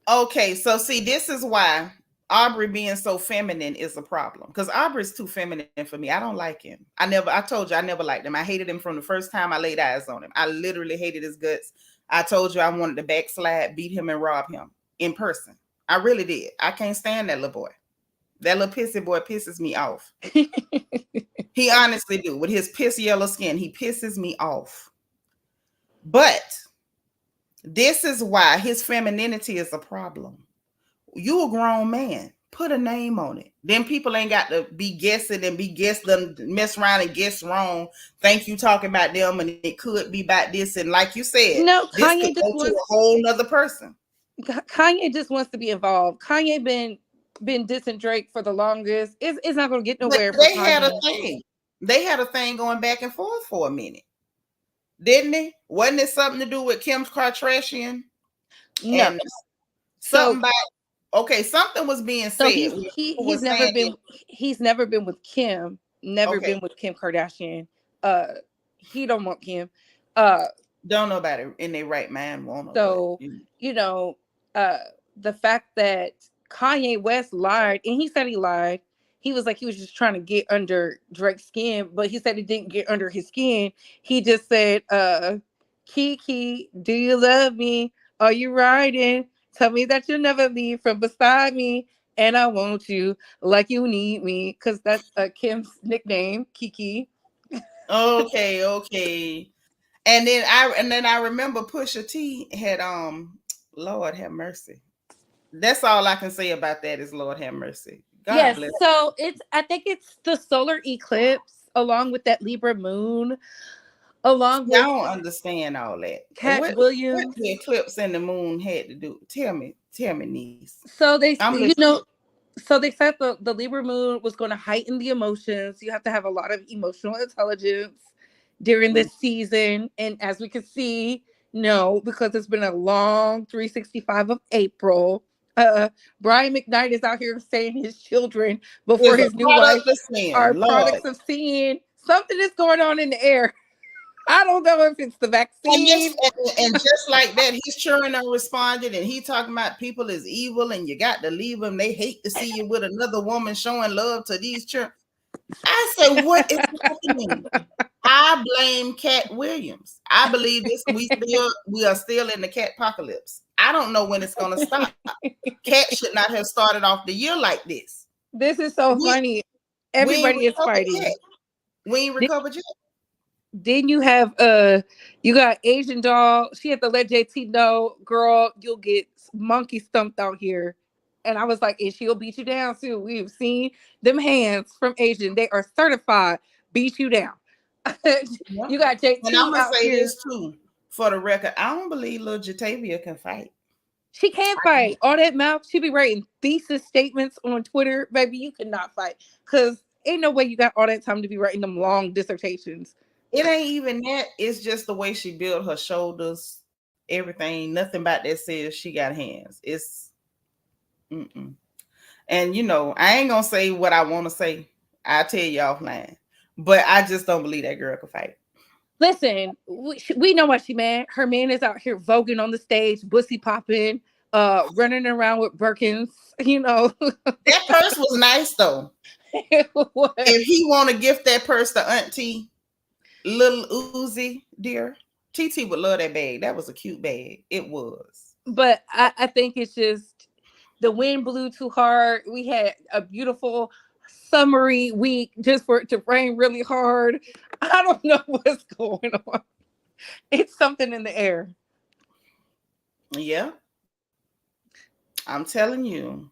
Okay, so see, this is why Aubrey being so feminine is a problem, because Aubrey's too feminine for me. I don't like him. I told you I never liked him. I hated him from the first time I laid eyes on him. I literally hated his guts. I told you I wanted to backslide, beat him, and rob him in person. I really did. I can't stand that little boy. That little pissy boy pisses me off. He honestly do. With his piss yellow skin, he pisses me off. But this is why his femininity is a problem. You a grown man. Put a name on it. Then people ain't got to be guessing and mess around and guess wrong. Think you talking about them and it could be about this. And like you said, No, this Kanye could go to a whole nother person. Kanye just wants to be involved. Kanye been dissing Drake for the longest. It's not gonna get nowhere. But they had a thing. They had a thing going back and forth for a minute. Didn't they? Wasn't it something to do with Kim Kardashian? No. And something about something was being said. So he's never been with Kim. Never been with Kim Kardashian. He don't want Kim. Don't nobody in their right mind want. So the fact that Kanye West lied, and he said he lied. He was like, he was just trying to get under Drake's skin, but he said he didn't get under his skin. He just said, Kiki, do you love me? Are you riding? Tell me that you'll never leave from beside me. And I want you like you need me. Because that's Kim's nickname, Kiki. Okay. And then I remember Pusha T had Lord have mercy. That's all I can say about that is Lord have mercy. God bless. So I think it's the solar eclipse along with that Libra moon. I don't understand all that. Katt Williams. What the eclipse and the moon had to do? Tell me, niece. So they so they said the Libra moon was going to heighten the emotions. You have to have a lot of emotional intelligence during this season. And as we can see, no, because it's been a long 365 of April. Brian McKnight is out here saying his children before his new wife are products of sin. Something is going on in the air. I don't know if it's the vaccine. And just like that, he's sure enough responded, and he talking about people is evil and you got to leave them. They hate to see you with another woman showing love to these children. I said, what is happening? I blame Katt Williams. I believe this. We are still in the cat apocalypse. I don't know when it's going to stop. Katt should not have started off the year like this. This is so funny. Everybody is fighting. We ain't recovered yet. Then you have you got Asian doll. She had to let JT know, girl, you'll get monkey stumped out here. And I was like, and she'll beat you down too. We've seen them hands from Asian. They are certified beat you down. You got JT. And I'm gonna say this too, for the record. I don't believe little Jatavia can fight. She can't fight. All that mouth, she be writing thesis statements on Twitter. Baby, you cannot fight. Because ain't no way you got all that time to be writing them long dissertations. It ain't even that. It's just the way she built her shoulders, everything. Nothing about that says she got hands. It's And I ain't gonna say what I want to say. I'll tell you offline. But I just don't believe that girl can fight. Listen, we know why she mad. Her man is out here voguing on the stage, bussy popping, running around with Birkins. That purse was nice though. If he want to gift that purse to Auntie Little Uzi, dear, TT would love that bag. That was a cute bag. It was. But I think it's just the wind blew too hard. We had a beautiful summery week just for it to rain really hard. I don't know what's going on. It's something in the air. Yeah. I'm telling you,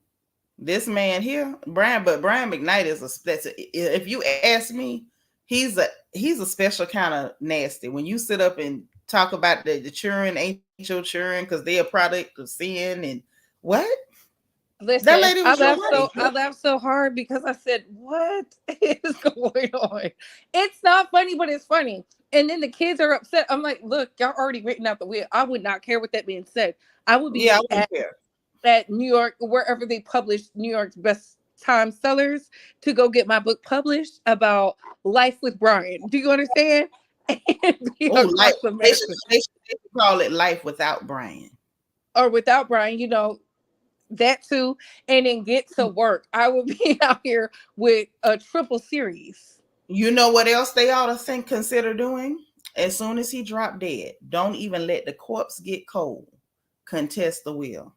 this man here, Brian McKnight is if you ask me, he's a special kind of nasty. When you sit up and talk about the children ain't your children because they're a product of sin and what? Listen, That lady was your wife. I laughed so hard because I said, "What is going on?" It's not funny, but it's funny. And then the kids are upset. I'm like, "Look, y'all already written out the will. I would not care what that being said. I would be Yeah, I wouldn't care. at New York, wherever they publish New York's best time sellers, to go get my book published about life with Brian. Do you understand?" And be Oh, across life. America. They should call it Life Without Brian. Or without Brian, that too, and then get to work. I would be out here with a triple series. You know what else they ought to consider doing? As soon as he dropped dead, don't even let the corpse get cold. Contest the will.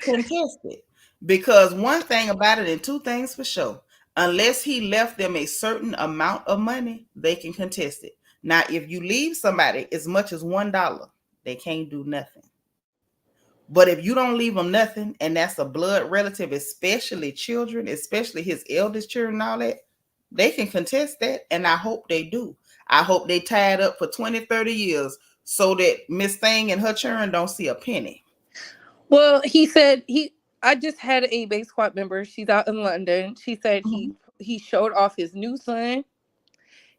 Contest it. Because one thing about it, and two things for sure, unless he left them a certain amount of money, they can contest it. Now, if you leave somebody as much as $1, they can't do nothing. But if you don't leave them nothing, and that's a blood relative, especially children, especially his eldest children and all that, they can contest that, and I hope they do. I hope they tie it up for 20, 30 years so that Miss Thing and her children don't see a penny. Well, he said I just had a base squad member. She's out in London. She said he showed off his new son.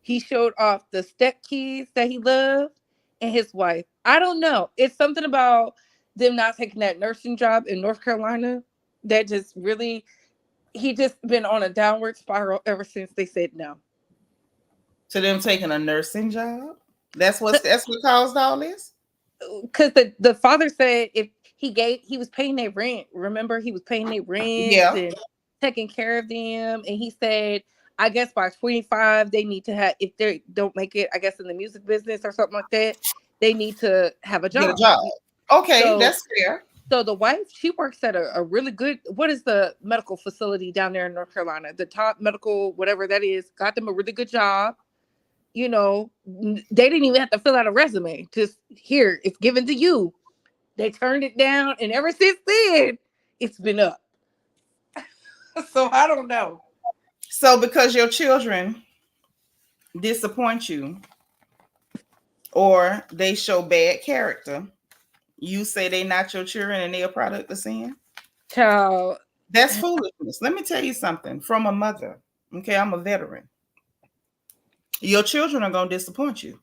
He showed off the step kids that he loved and his wife. I don't know. It's something about them not taking that nursing job in North Carolina that just really, he just been on a downward spiral ever since they said no. To them taking a nursing job? That's what caused all this? Because the father said if he was paying their rent. Remember, he was paying their rent and taking care of them. And he said, I guess by 25, they need to have, if they don't make it, I guess in the music business or something like that, they need to have a job. Get a job. Okay, so, that's fair. So the wife, she works at a really good, what is the medical facility down there in North Carolina? The top medical, whatever that is, got them a really good job. They didn't even have to fill out a resume. Just here, it's given to you. They turned it down, and ever since then, it's been up. So I don't know. So because your children disappoint you or they show bad character, you say they're not your children and they're a product of sin? Child. That's foolishness. Let me tell you something from a mother. Okay, I'm a veteran. Your children are going to disappoint you.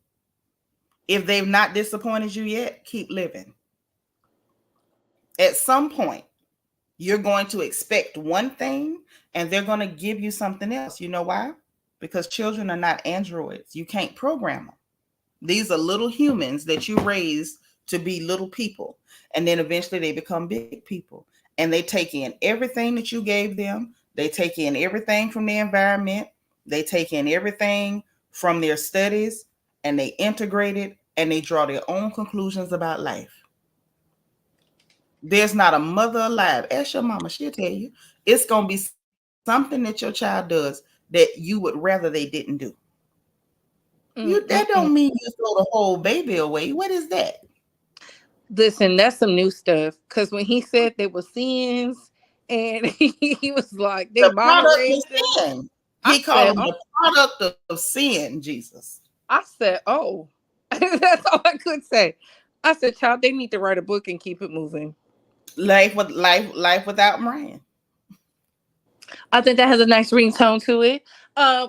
If they've not disappointed you yet, keep living. At some point, you're going to expect one thing and they're going to give you something else. You know why? Because children are not androids. You can't program them. These are little humans that you raise to be little people. And then eventually they become big people. And they take in everything that you gave them. They take in everything from the environment. They take in everything from their studies. And they integrate it. And they draw their own conclusions about life. There's not a mother alive. Ask your mama, she'll tell you. It's going to be something that your child does that you would rather they didn't do. That don't mean you throw the whole baby away. What is that? Listen, that's some new stuff. Because when he said they were sins, and he was like, they moderated sin. He called them the product of sin, Jesus. I said, oh. That's all I could say. I said, child, they need to write a book and keep it moving. Life without Brian. I think that has a nice ringtone to it.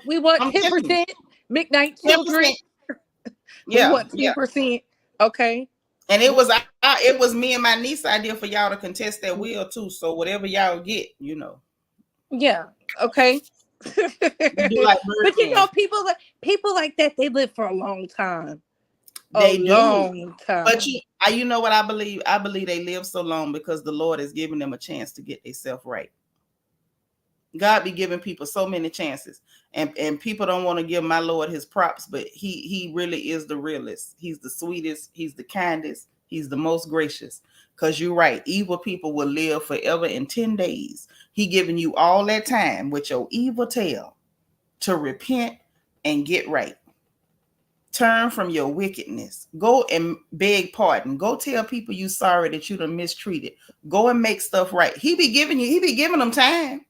We want 10% McKnight children. 10%. Yeah, we want 10%. Yeah. Okay. And it was me and my niece idea for y'all to contest that will too. So whatever y'all get, Yeah. Okay. But people like that, they live for a long time. They do. But you know what I believe? I believe they live so long because the Lord has given them a chance to get themselves right. God be giving people so many chances. And people don't want to give my Lord his props, but he really is the realest. He's the sweetest. He's the kindest. He's the most gracious. Because you're right. Evil people will live forever in 10 days. He giving you all that time with your evil tail to repent and get right. Turn from your wickedness. Go and beg pardon. Go tell people you sorry that you done mistreated. Go and make stuff right. He be giving them time.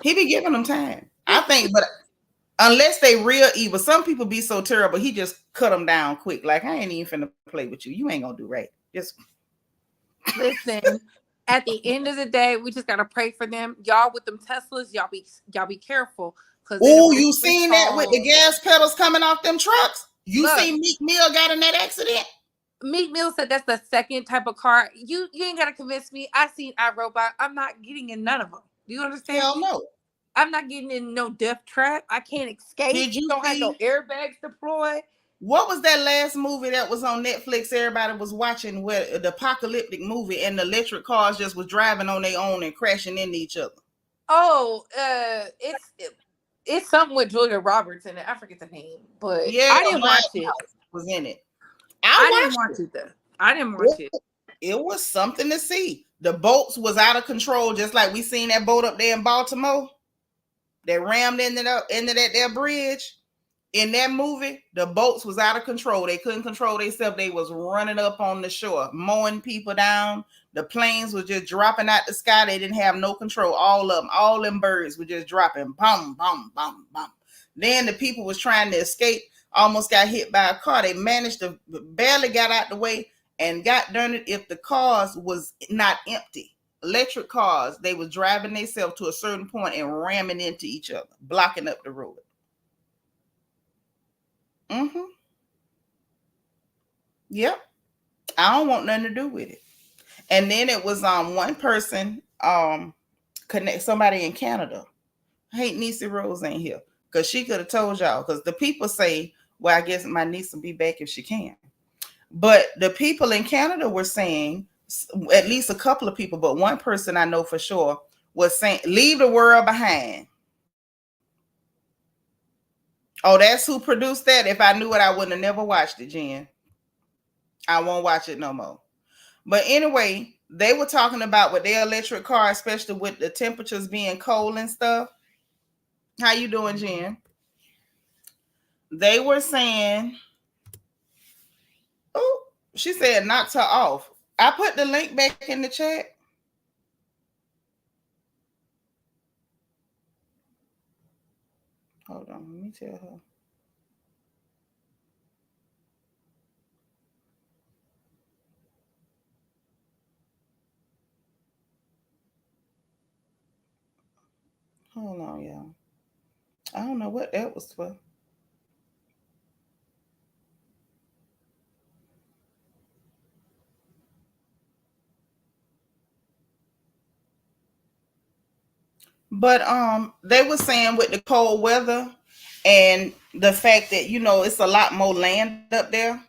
He be giving them time. I think, but unless they real evil, some people be so terrible, he just cut them down quick. Like, I ain't even finna play with you. You ain't gonna do right. Just listen. At the end of the day, we just gotta pray for them. Y'all with them Teslas, y'all be careful. Oh, you seen that with the gas pedals coming off them trucks? You seen Meek Mill got in that accident? Meek Mill said that's the second type of car. You ain't gotta convince me. I seen iRobot. I'm not getting in none of them. Do you understand? Hell no. I'm not getting in no death trap. I can't escape. Did you don't have no airbags deployed. What was that last movie that was on Netflix everybody was watching, where the apocalyptic movie and the electric cars just was driving on their own and crashing into each other? Oh, it's something with Julia Roberts in it. I forget the name, but yeah, I didn't watch it. Was in it. I didn't watch it though. I didn't watch it. It was something to see. The boats was out of control, just like we seen that boat up there in Baltimore that rammed into that there bridge. In that movie, the boats was out of control. They couldn't control themselves. They was running up on the shore, mowing people down. The planes was just dropping out the sky. They didn't have no control. All of them, all them birds were just dropping. Boom, boom, boom, boom. Then the people was trying to escape, almost got hit by a car. They managed to barely got out the way, and got darn it if the cars was not empty. Electric cars, they was driving themselves to a certain point and ramming into each other, blocking up the road. Yep. I don't want nothing to do with it. And then it was one person connect somebody in Canada. I hate Niecy Rose ain't here, because she could have told y'all, because the people say, well, I guess my niece will be back if she can. But the people in Canada were saying, at least a couple of people, but one person I know for sure was saying, leave the world behind. Oh, that's who produced that. If I knew it, I wouldn't have never watched it, Jen. I won't watch it no more. But anyway, they were talking about with their electric car, especially with the temperatures being cold and stuff. How you doing, Jen? They were saying, oh, she said knocked her off. I put the link back in the chat. Hold on, let me tell her. Hold on, y'all. I don't know what that was for. But they were saying with the cold weather and the fact that, it's a lot more land up there,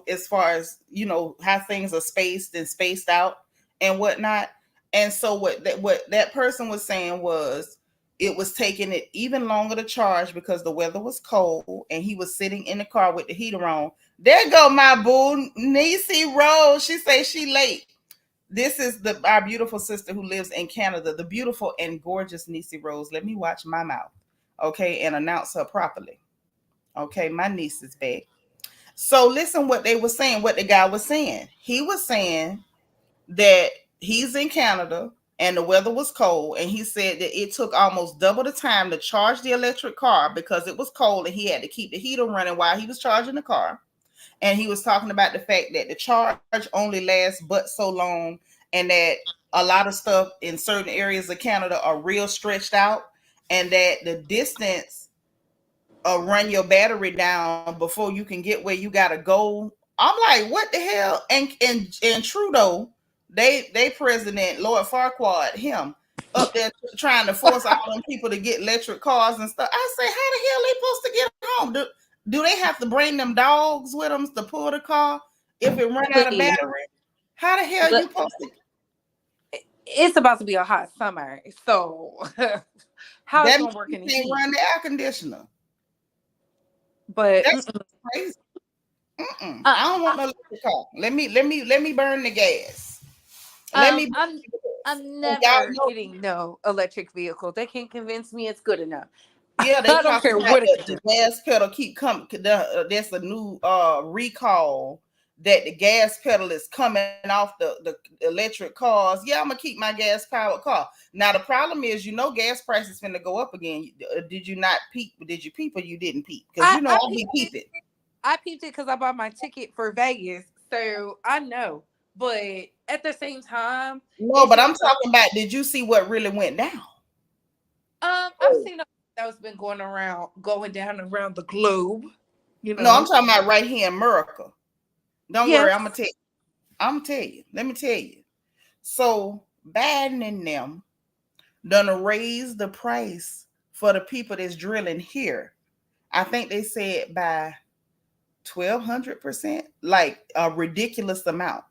as far as, how things are spaced out and whatnot. And so what that person was saying was, it was taking it even longer to charge because the weather was cold and he was sitting in the car with the heater on. There go my boo, Niecy Rose. She say she late. This is our beautiful sister who lives in Canada, the beautiful and gorgeous Niecy Rose. Let me watch my mouth, okay, and announce her properly. Okay, my niece is back. So listen what they were saying, what the guy was saying. He was saying that he's in Canada and the weather was cold, and he said that it took almost double the time to charge the electric car because it was cold and he had to keep the heater running while he was charging the car. And he was talking about the fact that the charge only lasts but so long, and that a lot of stuff in certain areas of Canada are real stretched out, and that the distance run your battery down before you can get where you gotta go. I'm like, what the hell? And Trudeau, they president, Lord Farquaad, him up there trying to force all them people to get electric cars and stuff. I say, how the hell they supposed to get home? Do they have to bring them dogs with them to pull the car if it run out of battery? How the hell you supposed to? It's about to be a hot summer, so how it's gonna work in the heat? Run the air conditioner. But that's crazy. I don't want no electric car. Let me burn the gas. Let me. I'm Y'all never know. getting no electric vehicle. They can't convince me it's good enough. Yeah, they I don't talking care about what it the is. gas pedal keep coming. There's a new recall that the gas pedal is coming off the electric cars. Yeah, I'm gonna keep my gas powered car. Now the problem is, gas prices finna go up again. Did you not peep? Did you peep or you didn't peep? Because I I'll be peeped it. peeping. I peeped it because I bought my ticket for Vegas, so I know. But at the same time, No, it's but just I'm talking about. Did you see what really went down? I've seen that's been going down around the globe. No, I'm talking about right here in America. Don't worry, Yes. I'm gonna tell you. Let me tell you. So Biden and them done raise the price for the people that's drilling here. I think they said by 1,200%, like a ridiculous amount.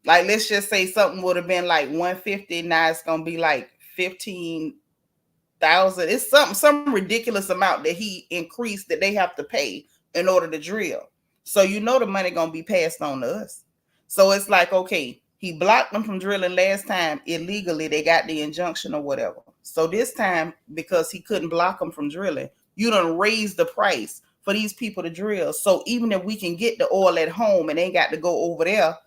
Like let's just say something would have been like 150, now it's gonna be like 15,000. It's some ridiculous amount that he increased that they have to pay in order to drill. So the money gonna be passed on to us. So it's like, okay, he blocked them from drilling last time illegally. They got the injunction or whatever. So this time, because he couldn't block them from drilling, you done raise the price for these people to drill. So even if we can get the oil at home and they got to go over there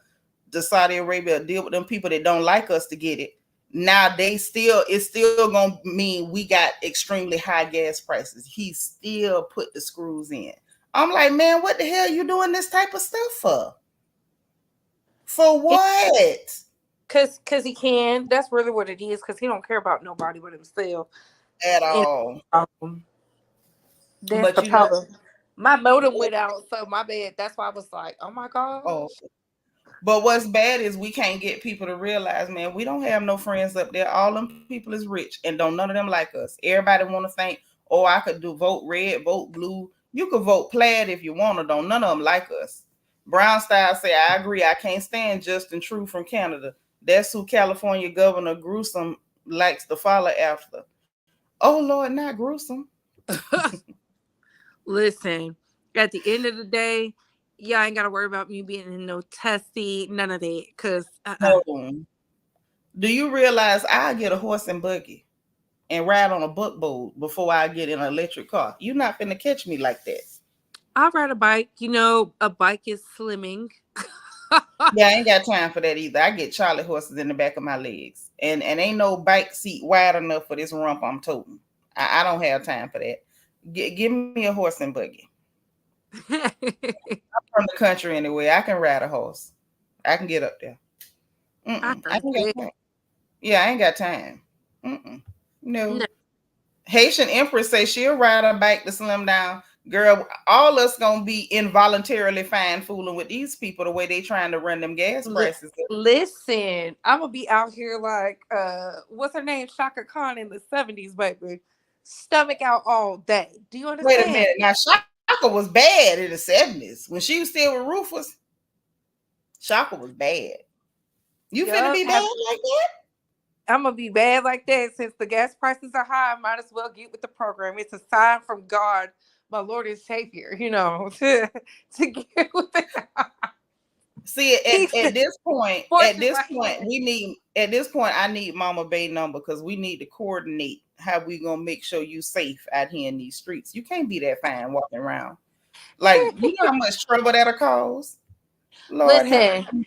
to Saudi Arabia, deal with them people that don't like us to get it. Now it's still gonna mean we got extremely high gas prices. He still put the screws in. I'm like, man, what the hell you doing this type of stuff for? For what? Cause he can. That's really what it is. Cause he don't care about nobody but himself. At And all. that's But the problem. My modem went out, so my bad. That's why I was like, oh my gosh. Oh. But what's bad is we can't get people to realize, man, we don't have no friends up there. All them people is rich and don't none of them like us. Everybody want to think, oh, I could do vote red, vote blue. You could vote plaid if you want to. Don't none of them like us. Brown Style say, I agree. I can't stand Justin True from Canada. That's who California Governor Gruesome likes to follow after. Oh Lord, not Gruesome. Listen, at the end of the day, y'all ain't gotta worry about me being in no testy, none of that. Cause No. Do you realize I get a horse and buggy and ride on a buckboard before I get in an electric car? You're not finna catch me like that. I ride a bike. A bike is slimming. Yeah, I ain't got time for that either. I get Charlie horses in the back of my legs. And ain't no bike seat wide enough for this rump I'm toting. I don't have time for that. Give me a horse and buggy. I'm from the country anyway. I can ride a horse. I can get up there. I ain't got time. Yeah, I ain't got time. No. Haitian Empress says she'll ride her bike to slim down. Girl, all us gonna be involuntarily fine fooling with these people the way they trying to run them gas prices. Listen, I'm gonna be out here like what's her name? Shaka Khan in the 70s, baby. Stomach out all day. Do you understand? Wait a minute. Now Shaka was bad in the 70s. When she was still with Rufus, Shaka was bad. You finna be bad like that? I'm gonna be bad like that since the gas prices are high. I might as well get with the program. It's a sign from God, my Lord and Savior, to get with it. See, at this point, I need Mama Bay number because we need to coordinate how we gonna make sure you safe out here in these streets. You can't be that fine walking around. Like, you know how much trouble that'll cause? Lord, listen,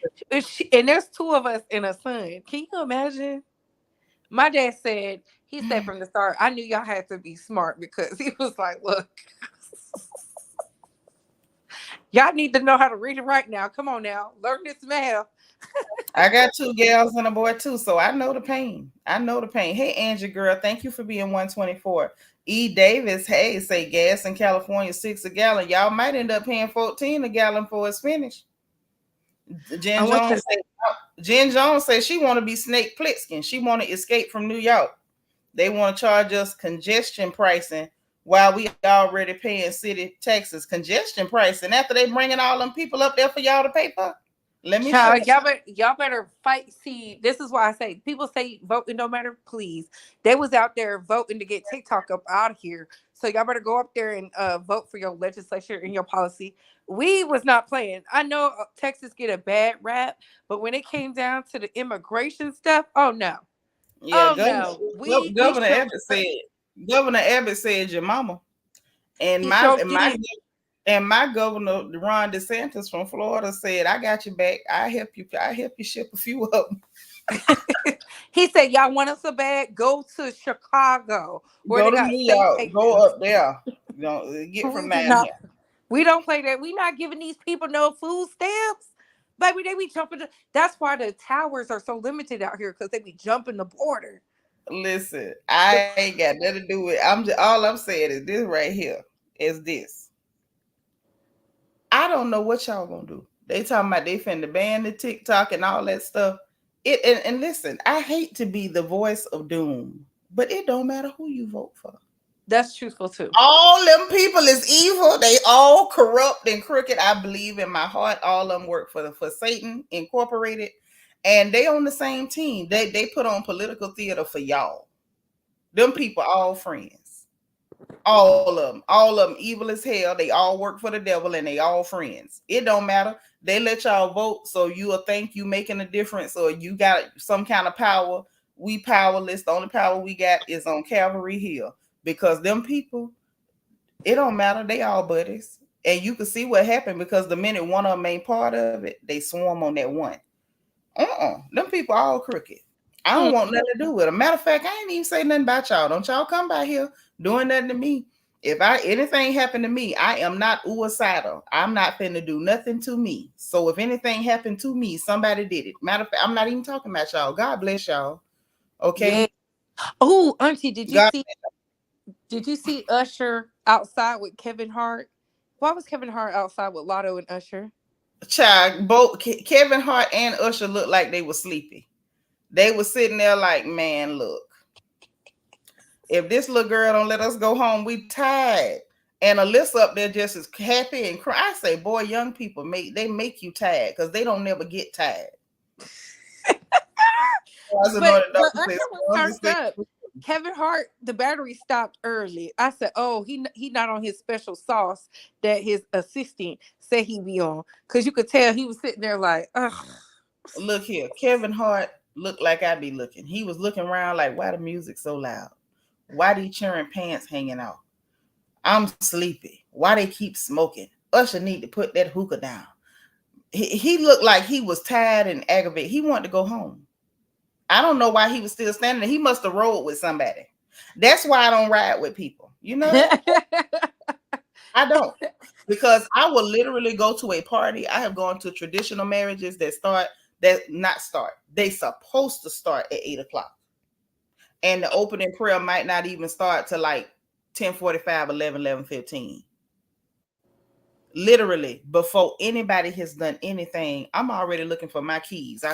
and there's two of us and a son. Can you imagine? My dad said, he said from the start, I knew y'all had to be smart because he was like, look, y'all need to know how to read and write now. Come on now, learn this math. I got 2 gals and a boy too, so I know the pain. Hey, Angie girl, thank you for being 124. E. Davis, hey, say gas in California $6 a gallon. Y'all might end up paying $14 a gallon for it's finished. Jen Jones says she want to be Snake Plissken. She want to escape from New York. They want to charge us congestion pricing while we already paying city taxes. Congestion pricing after they bringing all them people up there for y'all to pay for. Let me show y'all better fight. See, this is why I say people say voting no matter. Please, they was out there voting to get TikTok up out of here. So y'all better go up there and vote for your legislature and your policy. We was not playing. I know Texas get a bad rap, but when it came down to the immigration stuff, oh no. Yeah, Oh no. We Governor should Abbott said. Governor Abbott said your mama. And he my sure did. and my governor Ron DeSantis from Florida said, "I got you back. I help you. I help you ship a few of them. He said, y'all want us so bad? Go to Chicago where Go they to got New safe York. Go havens. up there. You know, get We from do down not. here." We don't play that. We not giving these people no food stamps. Baby, they be jumping. That's why the towers are so limited out here because they be jumping the border. Listen, I ain't got nothing to do with. I'm just all I'm saying is this right here. Is this? I don't know what y'all gonna do. They talking about they finna ban the TikTok and all that stuff. And listen, I hate to be the voice of doom, but it don't matter who you vote for. That's truthful too. All them people is evil. They all corrupt and crooked. I believe in my heart. All of them work for Satan Incorporated, and they on the same team. They put on political theater for y'all. Them people all friends. All of them evil as hell. They all work for the devil, and they all friends. It don't matter. They let y'all vote, so you'll think you making a difference, or you got some kind of power. We powerless. The only power we got is on Calvary Hill because them people. It don't matter. They all buddies. And you can see what happened because the minute one of them ain't part of it, they swarm on that one. Them people all crooked. I don't want nothing to do with them. Matter of fact, I ain't even say nothing about y'all. Don't y'all come by here doing nothing to me. If anything happened to me, I am not suicidal. I'm not finna do nothing to me. So if anything happened to me, somebody did it. Matter of fact, I'm not even talking about y'all. God bless y'all. Okay. Yeah. Oh, Auntie, did you God see? Did you see Usher outside with Kevin Hart? Why was Kevin Hart outside with Lotto and Usher? child, both Kevin Hart and Usher looked like they were sleepy. They were sitting there like, man, look, if this little girl don't let us go home, we tired. And Alyssa up there just as happy and crying. I say, boy, young people make you tired because they don't never get tired. But Usher was turned up. Kevin Hart, the battery stopped early. I said, "Oh, he not on his special sauce that his assistant said he be on." Because you could tell he was sitting there like, ugh. Look here, Kevin Hart looked like I be looking. He was looking around like, why the music so loud? Why they cheering pants hanging out? I'm sleepy. Why they keep smoking? Usher need to put that hookah down. He looked like he was tired and aggravated. He wanted to go home. I don't know why he was still standing there. He must have rolled with somebody. That's why I don't ride with people. You know that? I don't. Because I will literally go to a party. I have gone to traditional marriages that they supposed to start at 8:00. And the opening prayer might not even start till like 10:45, 11:15. Literally, before anybody has done anything, I'm already looking for my keys.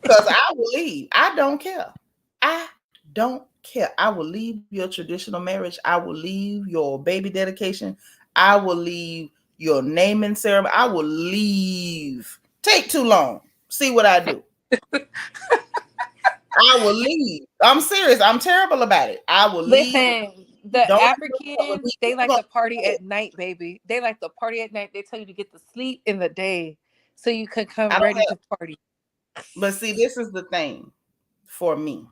Because I will leave. I don't care. I don't care. I will leave your traditional marriage. I will leave your baby dedication. I will leave your naming ceremony. I will leave. Take too long. See what I do. I will leave. I'm serious. I'm terrible about it. I will leave. Listen, the Don't Africans, they like to party at night, baby. They like to party at night. They tell you to get to sleep in the day so you can come ready to party. But see, this is the thing for me.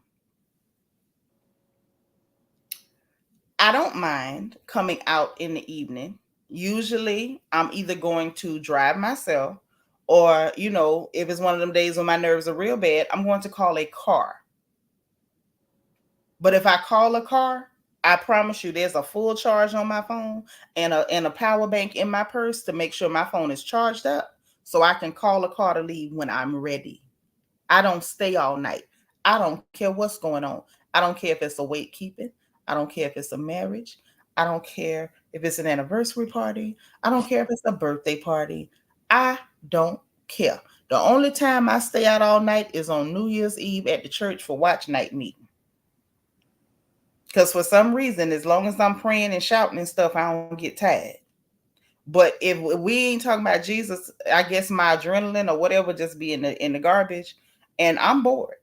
I don't mind coming out in the evening. Usually, I'm either going to drive myself or, if it's one of them days when my nerves are real bad, I'm going to call a car. But if I call a car, I promise you there's a full charge on my phone and a power bank in my purse to make sure my phone is charged up so I can call a car to leave when I'm ready. I don't stay all night. I don't care what's going on. I don't care if it's a wait keeping. I don't care if it's a marriage. I don't care if it's an anniversary party. I don't care if it's a birthday party. I don't care. The only time I stay out all night is on New Year's Eve at the church for watch night meeting. Because for some reason, as long as I'm praying and shouting and stuff, I don't get tired. But if we ain't talking about Jesus, I guess my adrenaline or whatever just be in the garbage, and I'm bored.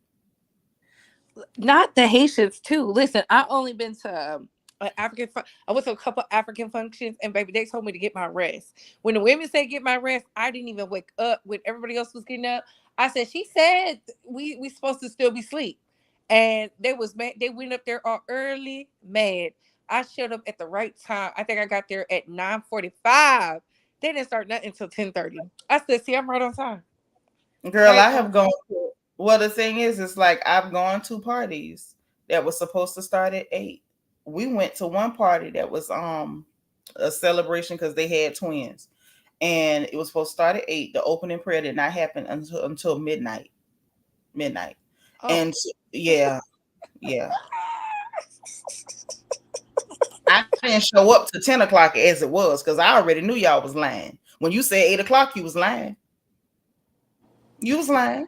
Not the Haitians too. Listen, I only been to I went to a couple African functions, and baby, they told me to get my rest. When the women said get my rest, I didn't even wake up when everybody else was getting up. I said, she said we supposed to still be asleep, and they was mad. They went up there all early, mad. I showed up at the right time. I think I got there at 9:45. They didn't start nothing until 10:30. I said, see, I'm right on time. Girl, Right I on have gone to, well, the thing is, it's like I've gone to parties that was supposed to start at 8. We went to one party that was a celebration because they had twins. And it was supposed to start at 8. The opening prayer did not happen until midnight. Midnight. Oh. And yeah, yeah. I didn't show up to 10 o'clock as it was because I already knew y'all was lying. When you said 8 o'clock, you was lying. You was lying.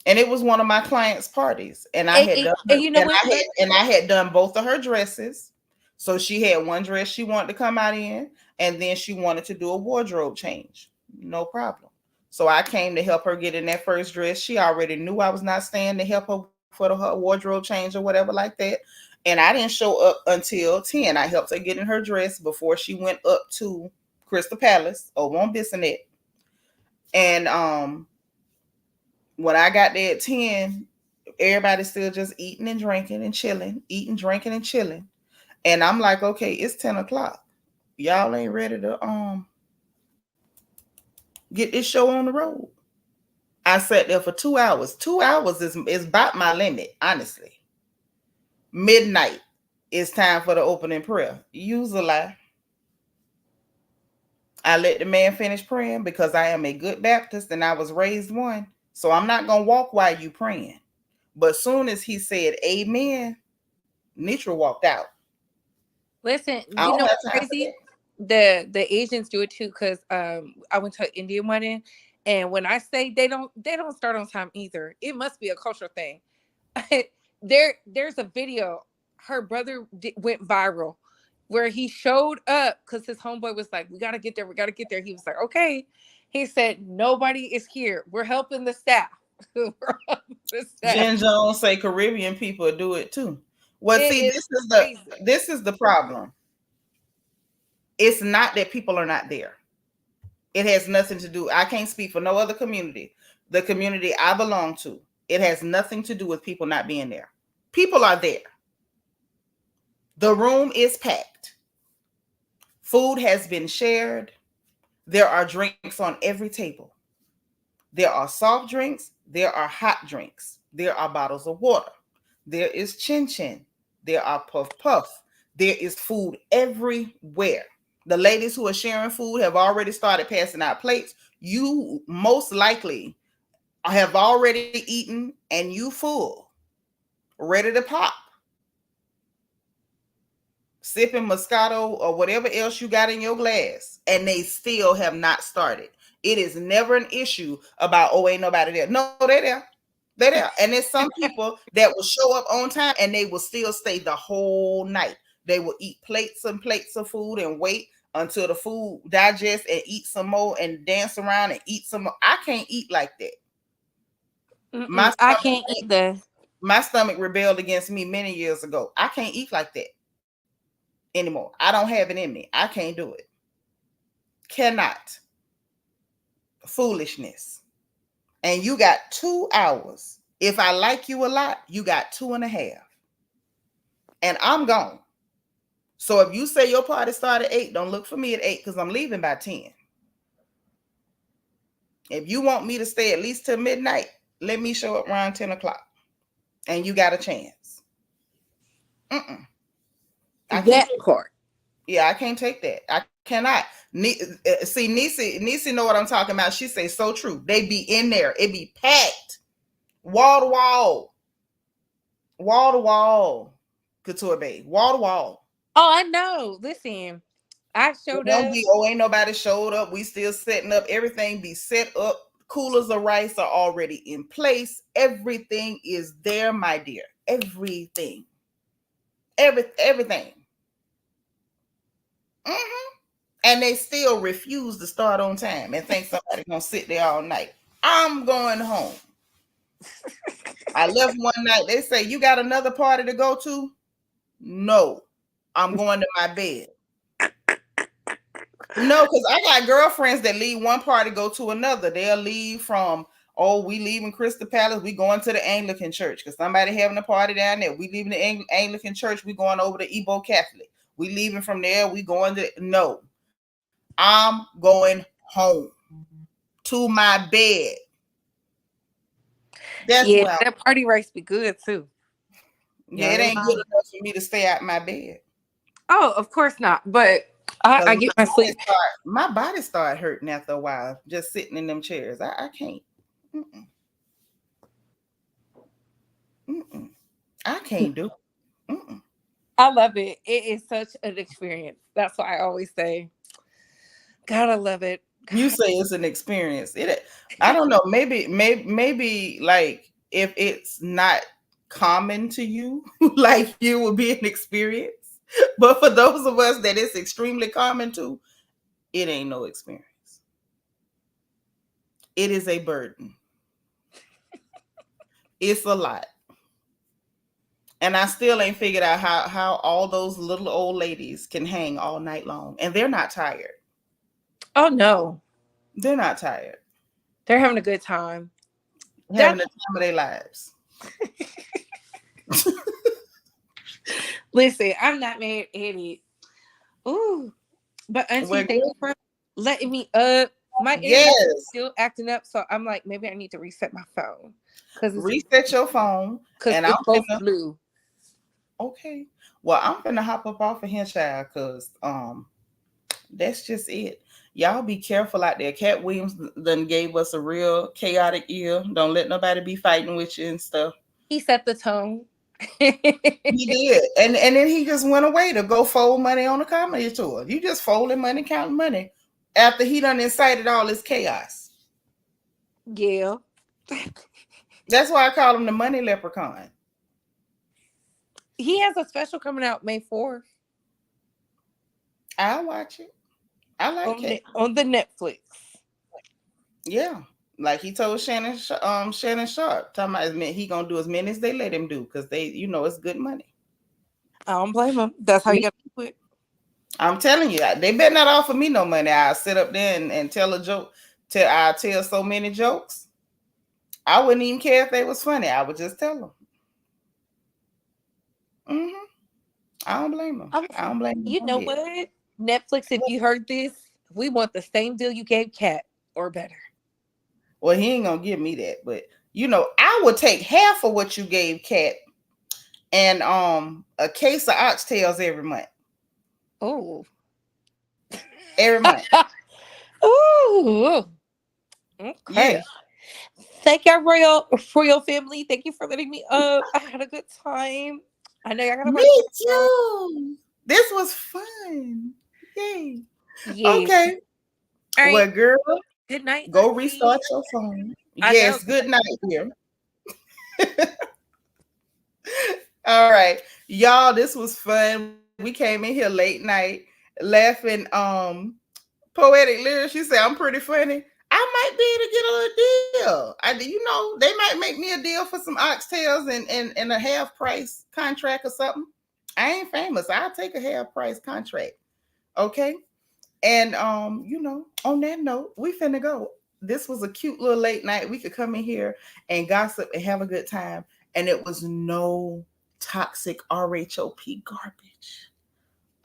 And it was one of my clients' parties. And I had done her, and you know what? I had done both of her dresses. So she had one dress she wanted to come out in, and then she wanted to do a wardrobe change. No problem. So I came to help her get in that first dress. She already knew I was not staying to help her for her wardrobe change or whatever like that. And I didn't show up until 10. I helped her get in her dress before she went up to Crystal Palace over on Bissonnette. And when I got there at 10, everybody's still just eating and drinking and chilling, eating, drinking, and chilling. And I'm like, okay, it's 10 o'clock. Y'all ain't ready to get this show on the road. I sat there for 2 hours. 2 hours is about my limit, honestly. Midnight is time for the opening prayer. Use a lie. I let the man finish praying because I am a good Baptist and I was raised one. So I'm not going to walk while you praying. But soon as he said amen, Nitra walked out. Listen, you know what's crazy? The Asians do it too, because I went to an Indian wedding, and when I say they don't start on time either. It must be a cultural thing. There's a video. Her brother went viral where he showed up because his homeboy was like, we gotta get there. He was like, okay. He said, nobody is here. We're helping the staff. Jen Jones say Caribbean people do it too. Well, see, this is the problem. It's not that people are not there. It has nothing to do. I can't speak for no other community. The community I belong to, it has nothing to do with people not being there. People are there. The room is packed. Food has been shared. There are drinks on every table. There are soft drinks. There are hot drinks. There are bottles of water. There is chin chin. There are puff puff. There is food everywhere. The ladies who are sharing food have already started passing out plates. You most likely have already eaten and you full, ready to pop. Sipping Moscato or whatever else you got in your glass, and they still have not started. It is never an issue about, oh, ain't nobody there. No, they're there. They're there. And there's some people that will show up on time and they will still stay the whole night. They will eat plates and plates of food and wait until the food digests and eat some more and dance around and eat some more. I can't eat like that. I can't either. My stomach rebelled against me many years ago. I can't eat like that anymore. I don't have it in me. I can't do it. Cannot. Foolishness. And you got 2 hours. If I like you a lot, you got 2.5. And I'm gone. So if you say your party started at 8, don't look for me at 8 because I'm leaving by 10. If you want me to stay at least till midnight, let me show up around 10 o'clock. And you got a chance. That part. Yeah, I can't take that. I cannot. See, Nisi know what I'm talking about. She say so true. They be in there. It be packed. Wall to wall. Wall to wall. Couture Bay. Wall to wall. Oh, I know. Listen, I showed up. Ain't nobody showed up. We still setting up. Everything be set up. Coolers of rice are already in place. Everything is there, my dear. Everything. Everything. And they still refuse to start on time and think somebody's gonna sit there all night. I'm going home. I left one night. They say, you got another party to go to? No, I'm going to my bed. No, because I got girlfriends that leave one party, go to another. They'll leave from, oh, we leaving Crystal Palace, we going to the Anglican church because somebody having a party down there. We leaving the Anglican church, we going over to Igbo Catholic. We leaving from there, we going to, no. I'm going home to my bed. That's Yeah, that party race be good too. Yeah, it ain't good enough for me to stay out my bed. Oh, of course not. But I get my sleep. My body started hurting after a while, just sitting in them chairs. I can't. Mm-mm. Mm-mm. I can't do it. Mm-mm. I love it. It is such an experience. That's why I always say, gotta love it. You say it's an experience. I don't know. Maybe like if it's not common to you, like you would be an experience. But for those of us that it's extremely common to, it ain't no experience. It is a burden. It's a lot. And I still ain't figured out how all those little old ladies can hang all night long. And they're not tired. Oh, no. They're not tired. They're having a good time. Having the time of their lives. Listen, I'm not mad at it. Ooh. But Auntie, thank you for letting me up. My internet is still acting up. So I'm like, maybe I need to reset my phone. Reset your phone. Because it's both blue. Okay. Well, I'm gonna hop up off of here, child, because that's just it. Y'all be careful out there. Katt Williams done gave us a real chaotic year. Don't let nobody be fighting with you and stuff. He set the tone. He did. And then he just went away to go fold money on a comedy tour. You just folding money, counting money after he done incited all this chaos. Yeah. That's why I call him the money leprechaun. He has a special coming out May 4th. I'll watch it. I like it. On the Netflix. Yeah. Like he told Shannon Sharp, talking about he gonna do as many as they let him do because they, it's good money. I don't blame him. That's how you got to do it. I'm telling you, they better not offer me no money. I'll sit up there and tell a joke. I'll tell so many jokes. I wouldn't even care if they was funny. I would just tell them. Mm-hmm. I don't blame them. I don't blame them. You know what? Netflix, if you heard this, we want the same deal you gave Katt or better. Well, he ain't gonna give me that, but I would take half of what you gave Katt and a case of oxtails every month. Oh, every month. Oh, okay. Yeah. Thank you, Royal family. Thank you for letting me up. I had a good time. I know y'all got me too. This was fun. Yay. Yeah. Okay. All right. Well, girl. Good night. Go restart your phone. Yes, good night, dear. All right. Y'all, this was fun. We came in here late night laughing. Poetic lyrics. She said, I'm pretty funny. I might be able to get a deal. They might make me a deal for some oxtails and a half price contract or something. I ain't famous. I'll take a half price contract. Okay. And on that note, we finna go. This was a cute little late night. We could come in here and gossip and have a good time. And it was no toxic RHOP garbage.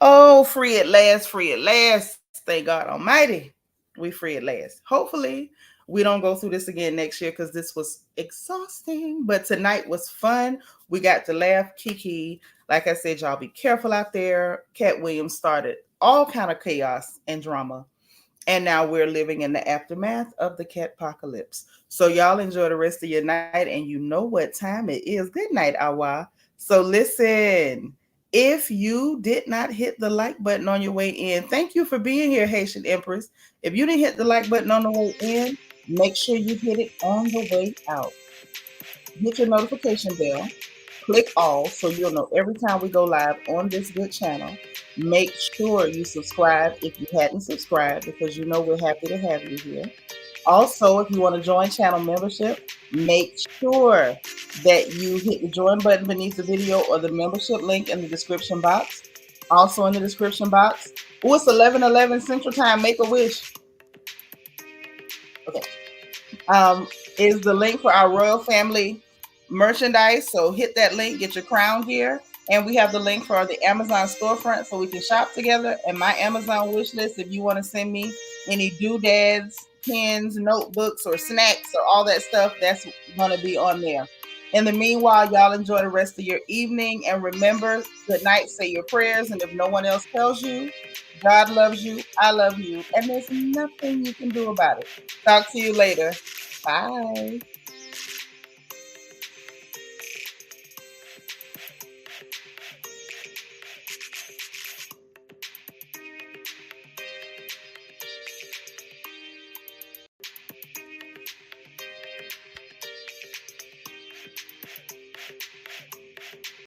Oh, free at last, free at last. Thank God Almighty. We free at last. Hopefully we don't go through this again next year because this was exhausting. But tonight was fun. We got to laugh, kiki. Like I said, y'all be careful out there. Katt Williams started all kind of chaos and drama. And now we're living in the aftermath of the Katt-pocalypse. So y'all enjoy the rest of your night. And you know what time it is. Good night, Awa. So listen, if you did not hit the like button on your way in, thank you for being here, Haitian Empress. If you didn't hit the like button on the way in, make sure you hit it on the way out. Hit your notification bell. Click all so you'll know every time we go live on this good channel. Make sure you subscribe if you hadn't subscribed because we're happy to have you here. Also, if you want to join channel membership, make sure that you hit the join button beneath the video or the membership link in the description box. Also in the description box. Oh, it's 11:11 Central Time. Make a wish. Okay. Is the link for our Royal Family merchandise. So hit that link, get your crown gear. And we have the link for the Amazon storefront so we can shop together. And my Amazon wish list, if you want to send me any doodads, pens, notebooks, or snacks, or all that stuff, that's going to be on there. In the meanwhile, y'all enjoy the rest of your evening. And remember, good night, say your prayers. And if no one else tells you, God loves you, I love you, and there's nothing you can do about it. Talk to you later. Bye.